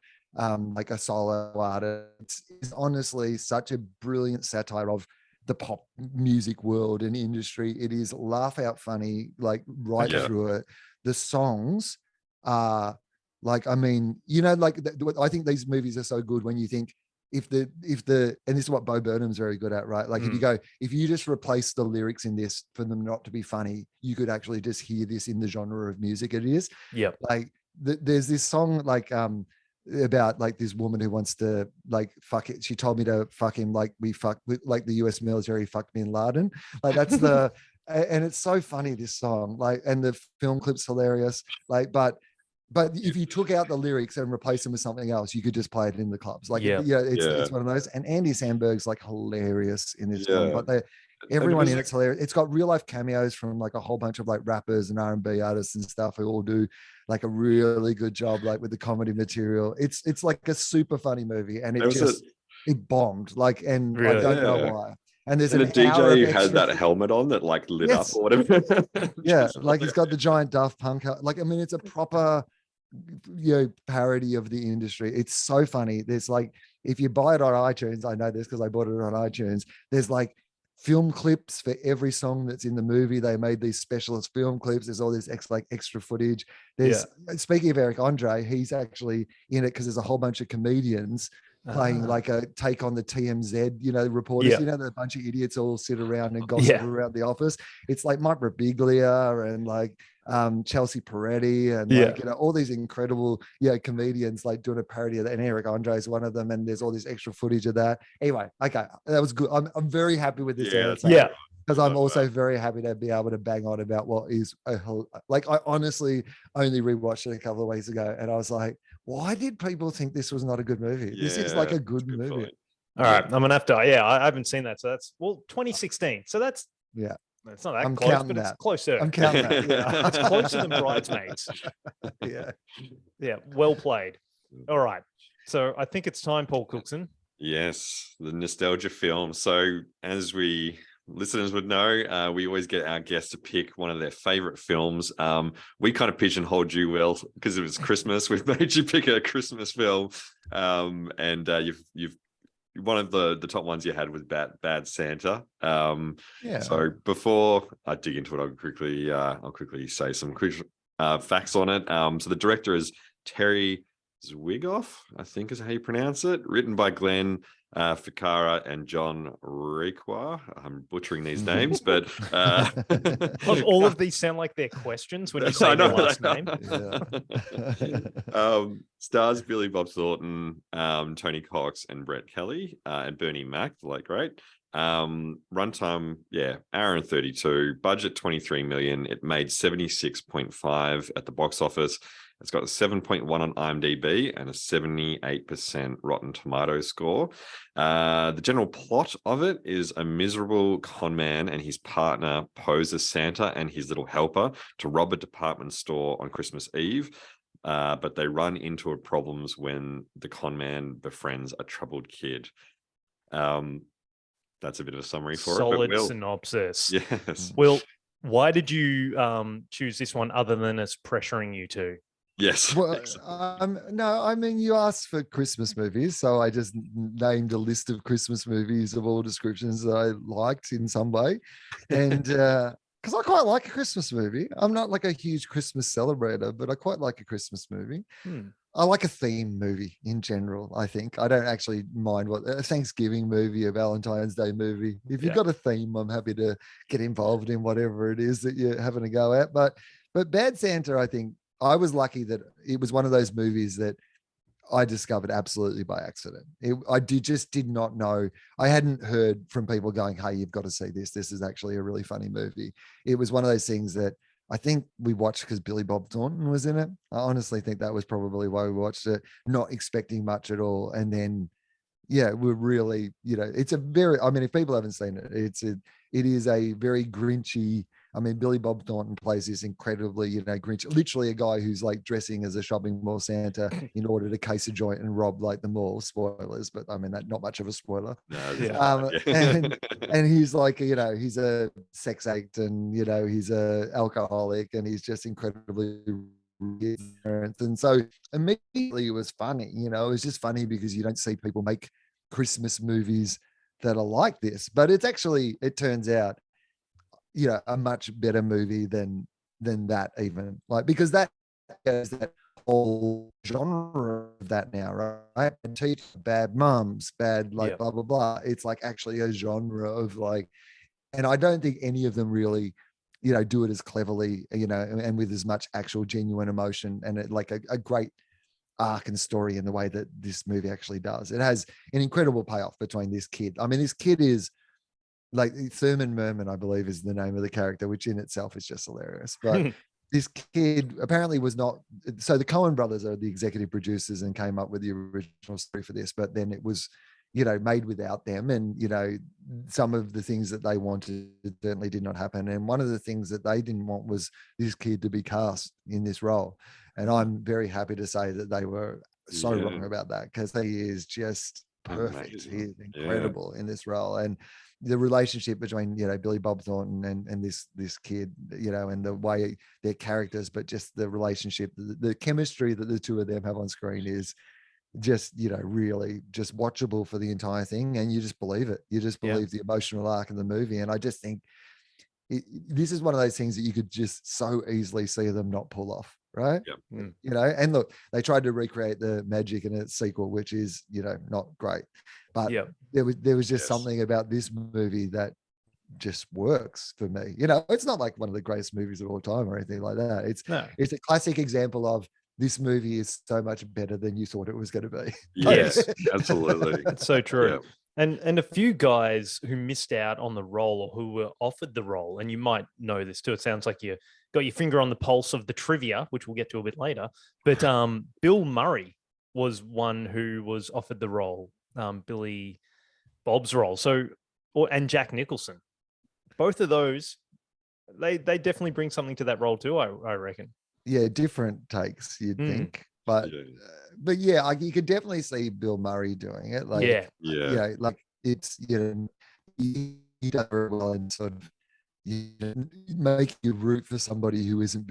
solo artist. It's honestly such a brilliant satire of the pop music world and industry. It is laugh out funny, like right through it. The songs are like, I mean, I think these movies are so good when you think if the and this is what Bo Burnham's very good at, right? Like if you just replace the lyrics in this for them not to be funny, you could actually just hear this in the genre of music it is. Like there's this song like about like this woman who wants to like fuck it. She told me to fuck him like like the US military fucked Bin Laden. Like that's the and it's so funny, this song, like, and the film clip's hilarious. Like, but if you took out the lyrics and replaced them with something else, you could just play it in the clubs. Like, it's one of those. And Andy Samberg's like hilarious in this film, but everyone in it's hilarious. It's got real life cameos from like a whole bunch of like rappers and R&B artists and stuff who all do like a really good job, like with the comedy material. It's like a super funny movie, and it bombed. Like, and I don't know why. And there's a DJ who had that helmet on that like lit up or whatever. Like he's got the giant Daft Punk. Like, I mean, it's a proper parody of the industry. It's so funny. There's like, if you buy it on iTunes, I know this because I bought it on iTunes, there's like film clips for every song that's in the movie. They made these specialist film clips. There's all this extra footage. There's speaking of Eric Andre, he's actually in it because there's a whole bunch of comedians playing like a take on the TMZ, reporters, the bunch of idiots all sit around and gossip around the office. It's like Mike Birbiglia and like Chelsea Peretti and all these incredible comedians like doing a parody of that, and Eric Andre is one of them, and there's all this extra footage of that. Anyway, okay, that was good. I'm very happy with this. Because I'm also very happy to be able to bang on about what is like, I honestly only rewatched it a couple of weeks ago and I was like, why did people think this was not a good movie? This is like a good movie. Point. All right, I'm gonna have to. I haven't seen that, so that's 2016. So that's it's not that close, but it's closer. I'm counting that. Yeah, it's closer than Bridesmaids. Yeah. Well played. All right, so I think it's time, Paul Cookson. Yes, the nostalgia film. So as listeners would know, we always get our guests to pick one of their favorite films. We kind of pigeonholed you, Will, because it was Christmas. We've made you pick a Christmas film, and you've one of the top ones you had was Bad Santa. So before I dig into it, I'll quickly say some quick facts on it. So the director is Terry Zwigoff, I think is how you pronounce it. Written by Glenn Ficarra and John Requa. I'm butchering these names, but all of these sound like they're questions when you say the last name. Stars Billy Bob Thornton, Tony Cox, and Brett Kelly, and Bernie Mac, the late great. Runtime, hour and 32. Budget 23 million. It made 76.5 at the box office. It's got a 7.1 on IMDb and a 78% Rotten Tomatoes score. The general plot of it is a miserable con man and his partner pose as Santa and his little helper to rob a department store on Christmas Eve. But they run into problems when the con man befriends a troubled kid. That's a bit of a summary for Solid it. synopsis. Yes. Will, why did you choose this one other than us pressuring you to? Yes. Well, no, I mean, you asked for Christmas movies, so I just named a list of Christmas movies of all descriptions that I liked in some way. And because I quite like a Christmas movie. I'm not like a huge Christmas celebrator, but I quite like a Christmas movie. I like a theme movie in general, I think. I don't actually mind what a Thanksgiving movie, a Valentine's Day movie. If you've got a theme, I'm happy to get involved in whatever it is that you're having a go at. But Bad Santa, I think, I was lucky that it was one of those movies that I discovered absolutely by accident. I just did not know. I hadn't heard from people going, hey, you've got to see this. This is actually a really funny movie. It was one of those things that I think we watched because Billy Bob Thornton was in it. I honestly think that was probably why we watched it, not expecting much at all. And then, we're really, it's a very, I mean, if people haven't seen it, it is a very Grinchy. I mean, Billy Bob Thornton plays this incredibly, Grinch, literally a guy who's like dressing as a shopping mall Santa in order to case a joint and rob like the mall. Spoilers, but I mean, that not much of a spoiler. No, and he's like, he's a sex addict and, he's a alcoholic and he's just incredibly and so immediately it was funny, it was just funny because you don't see people make Christmas movies that are like this, but it's actually, it turns out, a much better movie than that even, like, because that is that whole genre of that now, right? And teach bad mums, bad blah blah blah. It's like actually a genre of like, and I don't think any of them really, do it as cleverly, and with as much actual genuine emotion and it, like a great arc and story in the way that this movie actually does. It has an incredible payoff between this kid. I mean, this kid is like Thurman Merman, I believe is the name of the character, which in itself is just hilarious. But this kid apparently was not, so the Coen brothers are the executive producers and came up with the original story for this, but then it was, made without them. And, some of the things that they wanted certainly did not happen. And one of the things that they didn't want was this kid to be cast in this role. And I'm very happy to say that they were so wrong about that because he is just perfect. Amazing. He is incredible in this role. And the relationship between, Billy Bob Thornton and this kid, and the way their characters, but just the relationship, the chemistry that the two of them have on screen is just, really just watchable for the entire thing, and you just believe it. You just believe the emotional arc of the movie. And I just think this is one of those things that you could just so easily see them not pull off, right? And look, they tried to recreate the magic in a sequel, which is, not great, but there was just something about this movie that just works for me. It's not like one of the greatest movies of all time or anything like that. It's a classic example of, this movie is so much better than you thought it was going to be. Yes, absolutely. It's so true. And a few guys who missed out on the role, or who were offered the role, and you might know this too. It sounds like you got your finger on the pulse of the trivia, which we'll get to a bit later. But Bill Murray was one who was offered the role, Billy Bob's role. And Jack Nicholson. Both of those, they definitely bring something to that role too, I reckon. Yeah, different takes, you'd think. But yeah, you could definitely see Bill Murray doing it. Like, like it's, he does very well and sort of make you root for somebody who isn't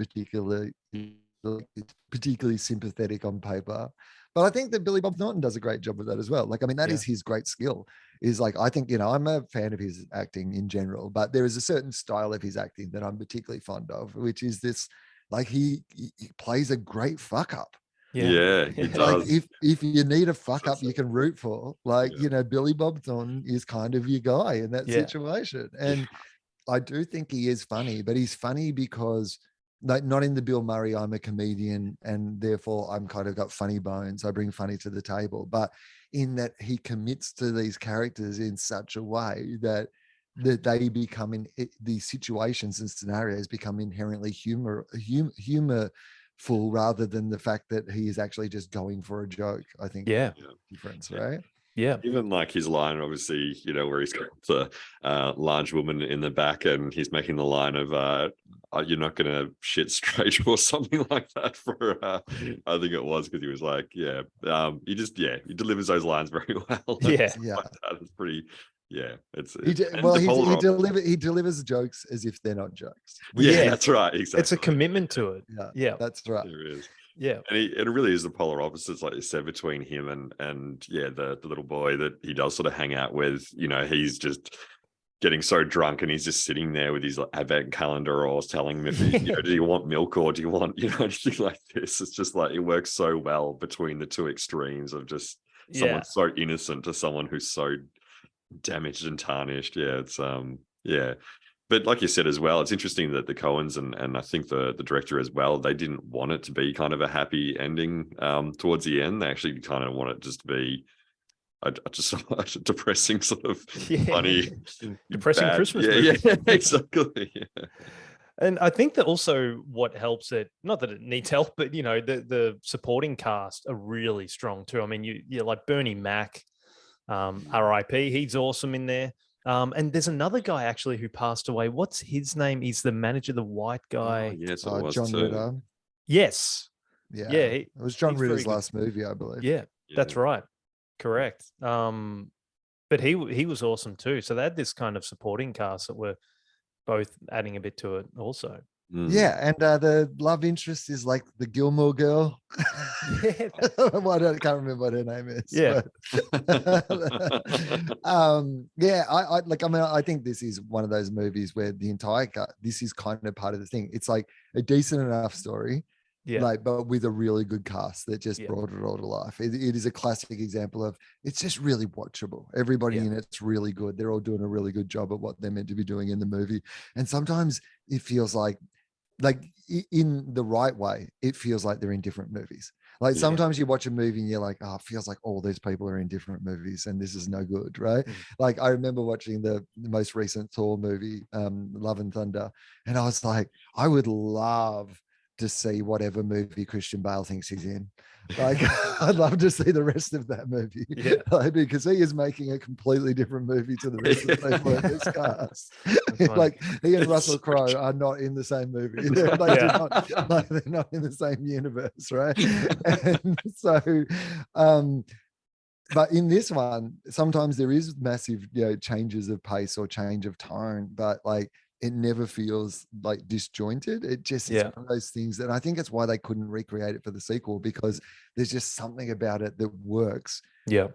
particularly sympathetic on paper. But I think that Billy Bob Thornton does a great job of that as well. Like, I mean, that is his great skill. Is like, I think, I'm a fan of his acting in general, but there is a certain style of his acting that I'm particularly fond of, which is this, like, he plays a great fuck up. Yeah, he does. Like, if you need a fuck up you can root for, like, Billy Bob Thornton is kind of your guy in that situation. And I do think he is funny, but he's funny because, like, not in the Bill Murray, I'm a comedian and therefore I'm kind of got funny bones, I bring funny to the table, but in that he commits to these characters in such a way that they become, in these situations and scenarios, become inherently humorful rather than the fact that he is actually just going for a joke. I think difference, right? Yeah. Even like his line, obviously, where he's got the large woman in the back and he's making the line of, you're not going to shit straight or something like that for, I think it was, because he was like, he delivers those lines very well. Yeah. It's pretty, he delivers jokes as if they're not jokes. That's right. Exactly. It's a commitment to it. Yeah. That's right. There is. Yeah. And it really is the polar opposites, like you said, between him and the little boy that he does sort of hang out with. He's just getting so drunk and he's just sitting there with his advent calendar, or telling him if do you want milk, or do you want anything like this. It's just like, it works so well between the two extremes of just someone so innocent to someone who's so damaged and tarnished. But like you said as well, it's interesting that the Coens and I think the director as well, they didn't want it to be kind of a happy ending towards the end. They actually kind of want it just to be a depressing sort of funny, depressing bad. Christmas movie. Yeah, exactly. And I think that also what helps it, not that it needs help, but the supporting cast are really strong too. I mean, you like Bernie Mac, R.I.P. He's awesome in there. And there's another guy actually who passed away. What's his name? He's the manager, the white guy. Yes, it was John Ritter. Yes. Yeah. It was John Ritter's last movie, I believe. Yeah, that's right. Correct. But he was awesome too. So they had this kind of supporting cast that were both adding a bit to it also. Yeah, and the love interest is like the Gilmore Girl. I can't remember what her name is. Yeah. I think this is one of those movies where the entire this is kind of part of the thing. It's like a decent enough story, but with a really good cast that just brought it all to life. It is a classic example of, it's just really watchable. Everybody in it's really good. They're all doing a really good job at what they're meant to be doing in the movie. And sometimes it feels like in the right way, it feels like they're in different movies. Like sometimes you watch a movie and you're like, oh, it feels like all these people are in different movies and this is no good, right? Like I remember watching the most recent Thor movie, Love and Thunder, and I was like, I would love to see whatever movie Christian Bale thinks he's in. Like I'd love to see the rest of that movie, because he is making a completely different movie to the rest of the people in this cast. Like he and Russell Crowe are not in the same movie. They're not in the same universe, right? And so, but in this one, sometimes there is massive, changes of pace or change of tone, but like it never feels like disjointed. It just, it's one of those things. And I think it's why they couldn't recreate it for the sequel, because there's just something about it that works. Yeah.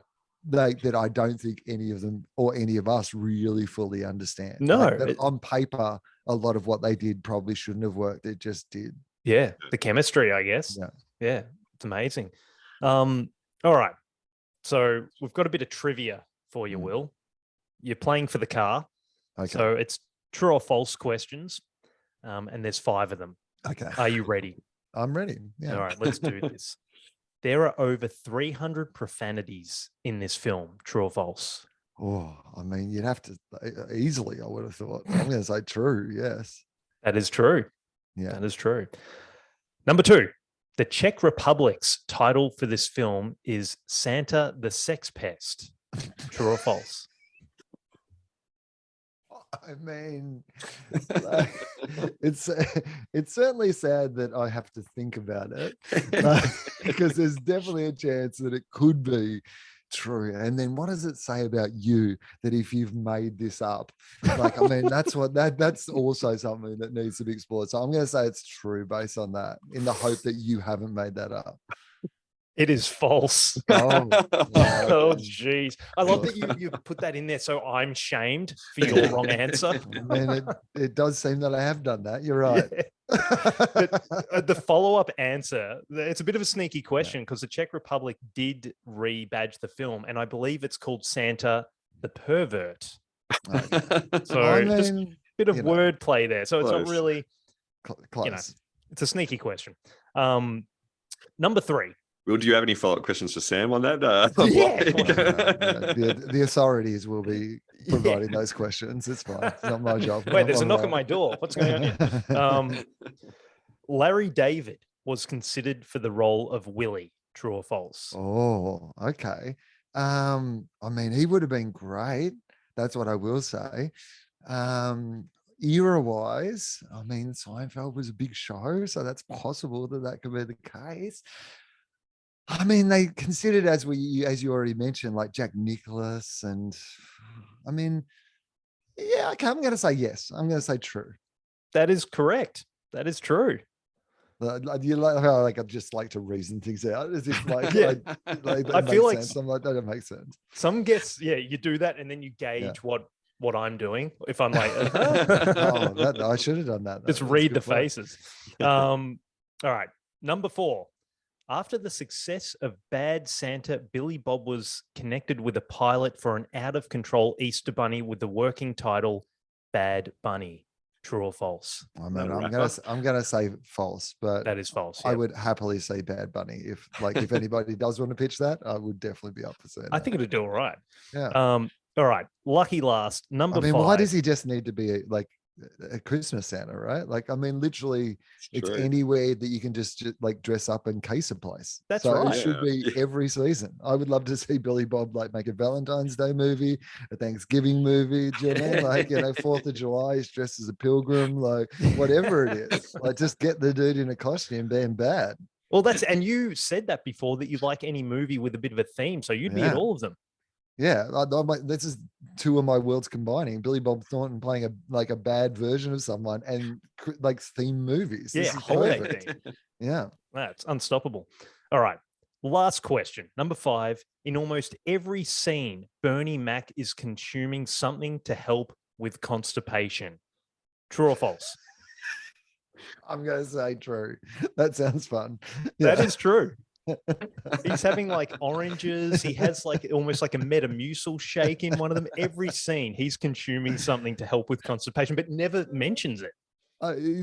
That I don't think any of them or any of us really fully understand. No. On paper, a lot of what they did probably shouldn't have worked. It just did. Yeah. The chemistry, I guess. Yeah. It's amazing. All right. So we've got a bit of trivia for you, Will. You're playing for the car. Okay. So it's true or false questions. And there's 5 of them. Okay. Are you ready? I'm ready. Yeah. All right, let's do this. There are over 300 profanities in this film. True or false? Oh, I mean, you'd have to easily, I would have thought. I'm going to say true. Yes. That is true. Yeah. That is true. Number 2, the Czech Republic's title for this film is Santa the Sex Pest. True or false? I mean, it's certainly sad that I have to think about it, because there's definitely a chance that it could be true. And then what does it say about you that if you've made this up? Like, I mean, that's also something that needs to be explored. So I'm going to say it's true based on that, in the hope that you haven't made that up. It is false. Oh, geez. I love that you put that in there. So I'm shamed for your wrong answer. I mean, it does seem that I have done that. You're right. Yeah. But the follow-up answer, it's a bit of a sneaky question, because the Czech Republic did rebadge the film, and I believe it's called Santa the Pervert. So I mean, just a bit of wordplay there. So it's not really close. It's a sneaky question. Number 3. Will, do you have any follow-up questions for Sam on that? The authorities will be providing those questions. It's fine. It's not my job. Wait, there's a knock on my door. What's going on here? Larry David was considered for the role of Willie. True or false? Oh, okay. I mean, he would have been great. That's what I will say. Era-wise, I mean, Seinfeld was a big show, so that's possible that could be the case. I mean, they considered, as you already mentioned, like Jack Nicklaus, and I mean, yeah, okay, I'm going to say yes. I'm going to say true. That is correct. That is true. You like how I just like to reason things out, as if like, I feel like I'm like, that doesn't make sense. Some guests, you do that, and then you gauge what I'm doing. If I'm like, I should have done that. Just read the faces. All right, number 4. After the success of Bad Santa, Billy Bob was connected with a pilot for an out-of-control Easter Bunny with the working title Bad Bunny. True or false? I mean, I'm gonna say false, but that is false. I would happily say Bad Bunny if anybody does want to pitch that. I would definitely be up for saying. I think it'd do all right. Yeah. All right. Lucky last, number 5. Why does he just need to be a Christmas Santa, right? Like, I mean, literally, it's anywhere that you can just like dress up and case a place. That's right. It should be every season. I would love to see Billy Bob make a Valentine's Day movie, a Thanksgiving movie. Do you know what I mean? 4th of July, he's dressed as a pilgrim, whatever it is. Just get the dude in a costume, damn bad. Well, and you said that before, that you like any movie with a bit of a theme, so you'd be in all of them. Yeah, this is 2 of my worlds combining: Billy Bob Thornton playing a bad version of someone, and theme movies. Yeah, holiday theme. Yeah, that's unstoppable. All right, last question, number 5. In almost every scene, Bernie Mac is consuming something to help with constipation. True or false? I'm going to say true. That sounds fun. Yeah. That is true. He's having oranges. He has almost like a Metamucil shake in one of them. Every scene, he's consuming something to help with constipation, but never mentions it.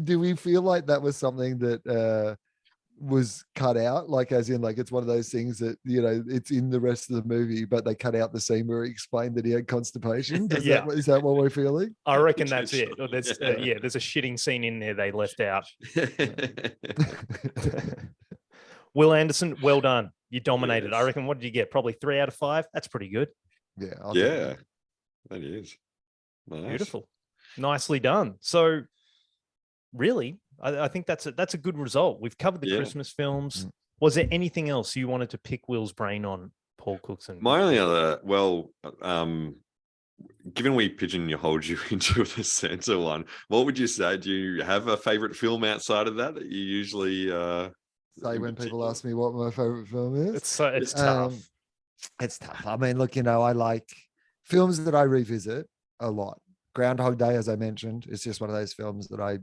Do we feel like that was something that was cut out? As in, it's one of those things that, it's in the rest of the movie, but they cut out the scene where he explained that he had constipation. Is that what we're feeling? I reckon that's it. Or there's a shitting scene in there they left out. Wil Anderson, well done. You dominated. Yes. I reckon, what did you get? Probably 3 out of 5. That's pretty good. Yeah. That is. Nice. Beautiful. Nicely done. So really, I think that's a good result. We've covered the Christmas films. Was there anything else you wanted to pick Will's brain on, Paul Cookson? My only other, given we pigeonholed you into the center one, what would you say? Do you have a favorite film outside of that you usually say when people ask me what my favorite film is? It's tough. It's tough. I mean, look, I like films that I revisit a lot. Groundhog Day, as I mentioned, is just one of those films that I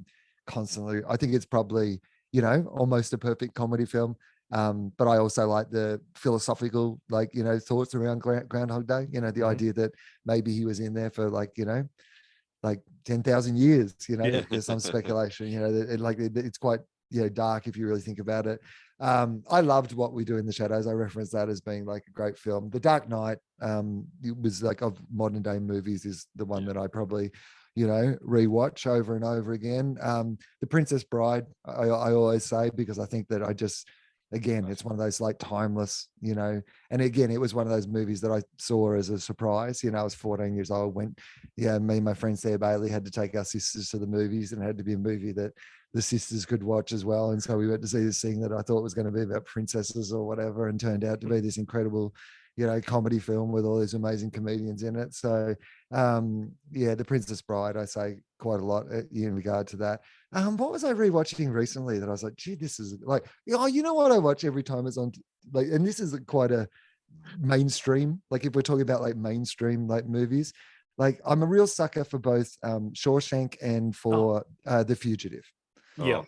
think it's probably, almost a perfect comedy film. But I also like the philosophical, thoughts around Groundhog Day, the idea that maybe he was in there for like 10,000 years, there's some speculation, it's quite, dark if you really think about it. I loved What We Do in the Shadows. I referenced that as being like a great film. The Dark Knight, it was like of modern day movies is the one that I probably, rewatch over and over again. The Princess Bride, I always say, because I think that again, it's one of those like timeless, and again, it was one of those movies that I saw as a surprise. I was 14 years old, me and my friend Sarah Bailey had to take our sisters to the movies, and it had to be a movie that the sisters could watch as well. And so we went to see this thing that I thought was going to be about princesses or whatever, and turned out to be this incredible, comedy film with all these amazing comedians in it. So The Princess Bride, I say quite a lot in regard to that. What was I rewatching recently that I was like, gee, this is like, what I watch every time it's on, and this is quite a mainstream, like if we're talking about like mainstream like movies, like I'm a real sucker for both Shawshank and for The Fugitive. Yeah.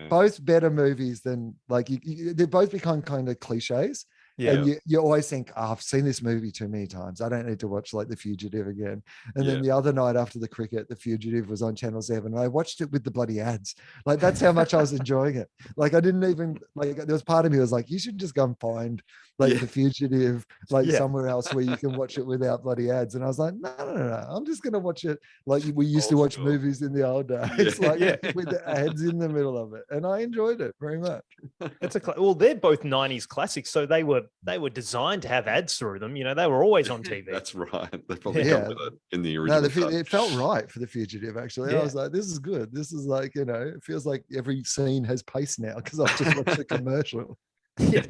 Both better movies than they both become kind of cliches. Yeah. And you always think, I've seen this movie too many times. I don't need to watch like The Fugitive again. And then the other night after the cricket, The Fugitive was on Channel 7. And I watched it with the bloody ads. Like that's how much I was enjoying it. Like I didn't even there was part of me was like, you should just go and find The Fugitive somewhere else where you can watch it without bloody ads. And I was like, no. I'm just going to watch it like we used to watch movies in the old days, with the ads in the middle of it. And I enjoyed it very much. Well, they're both 90s classics. So they were designed to have ads through them. They were always on TV. That's right. They probably come with it in the original. No, it felt right for The Fugitive, actually. I was like, this is good. This is like, it feels like every scene has pace now because I've just watched the commercial. Yeah,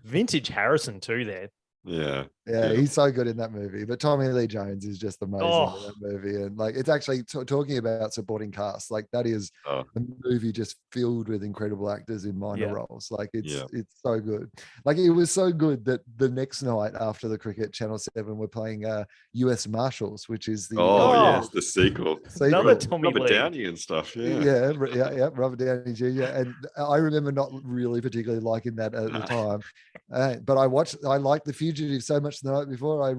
vintage Harrison too there. Yeah, he's so good in that movie. But Tommy Lee Jones is just amazing in that movie. And like, it's actually talking about supporting cast. Like that is a movie just filled with incredible actors in minor roles. Like it's so good. Like it was so good that the next night after the cricket, Channel 7 were playing US Marshals, which is the the sequel. Another Tommy Robert Lee. Downey and stuff. Yeah, Robert Downey Jr. And I remember not really particularly liking that at the time. But I liked The Fugitive so much the night before. I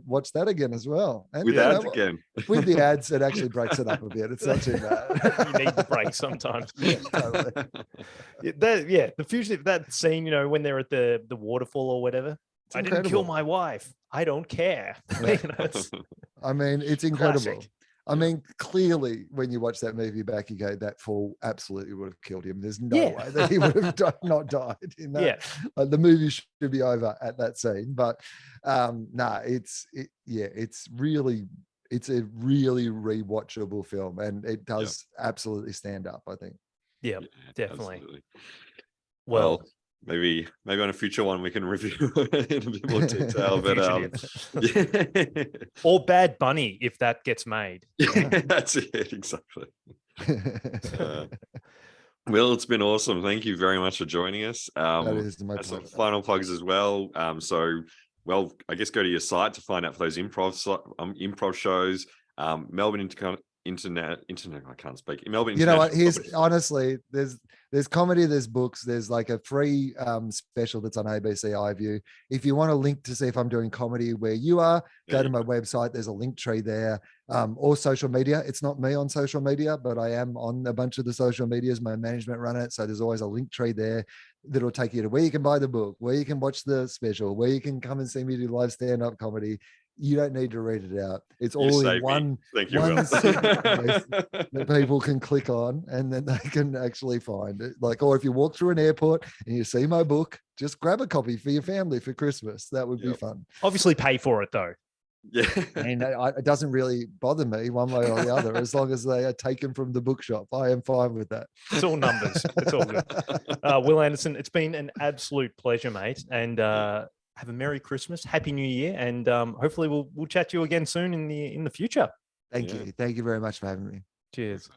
watched that again as well. And with ads again. With the ads, it actually breaks it up a bit. It's not too bad. You need the break sometimes. Totally. The Fugitive, that scene, when they're at the waterfall or whatever. I didn't kill my wife. I don't care. I mean, it's incredible. Classic. I mean, clearly, when you watch that movie back, you go, that fall absolutely would have killed him. There's no way that he would have not died in that. The movie should be over at that scene. But it's a really rewatchable film, and it does absolutely stand up, I think. Yeah, definitely. Absolutely. Well, maybe on a future one we can review it in a bit more detail. But or Bad Bunny if that gets made. That's it, exactly. Will, it's been awesome. Thank you very much for joining us. That is my pleasure. Some final plugs as well. I guess go to your site to find out for those improv shows. Melbourne Internet. I can't speak. Melbourne. You know what? Honestly, there's comedy, there's books, there's like a free special that's on ABC iView. If you want a link to see if I'm doing comedy where you are, go to my website. There's a link tree there. Or social media. It's not me on social media, but I am on a bunch of the social medias. My management run it. So there's always a link tree there that'll take you to where you can buy the book, where you can watch the special, where you can come and see me do live stand-up comedy. You don't need to read it out. It's all in one place that people can click on, and then they can actually find it. Or if you walk through an airport and you see my book, just grab a copy for your family for Christmas. That would be fun. Obviously pay for it though. Yeah. And it doesn't really bother me one way or the other, as long as they are taken from the bookshop. I am fine with that. It's all numbers. It's all good. Wil Anderson, it's been an absolute pleasure, mate. And have a Merry Christmas, Happy New Year, and hopefully we'll chat to you again soon in the future. Thank you very much for having me. Cheers.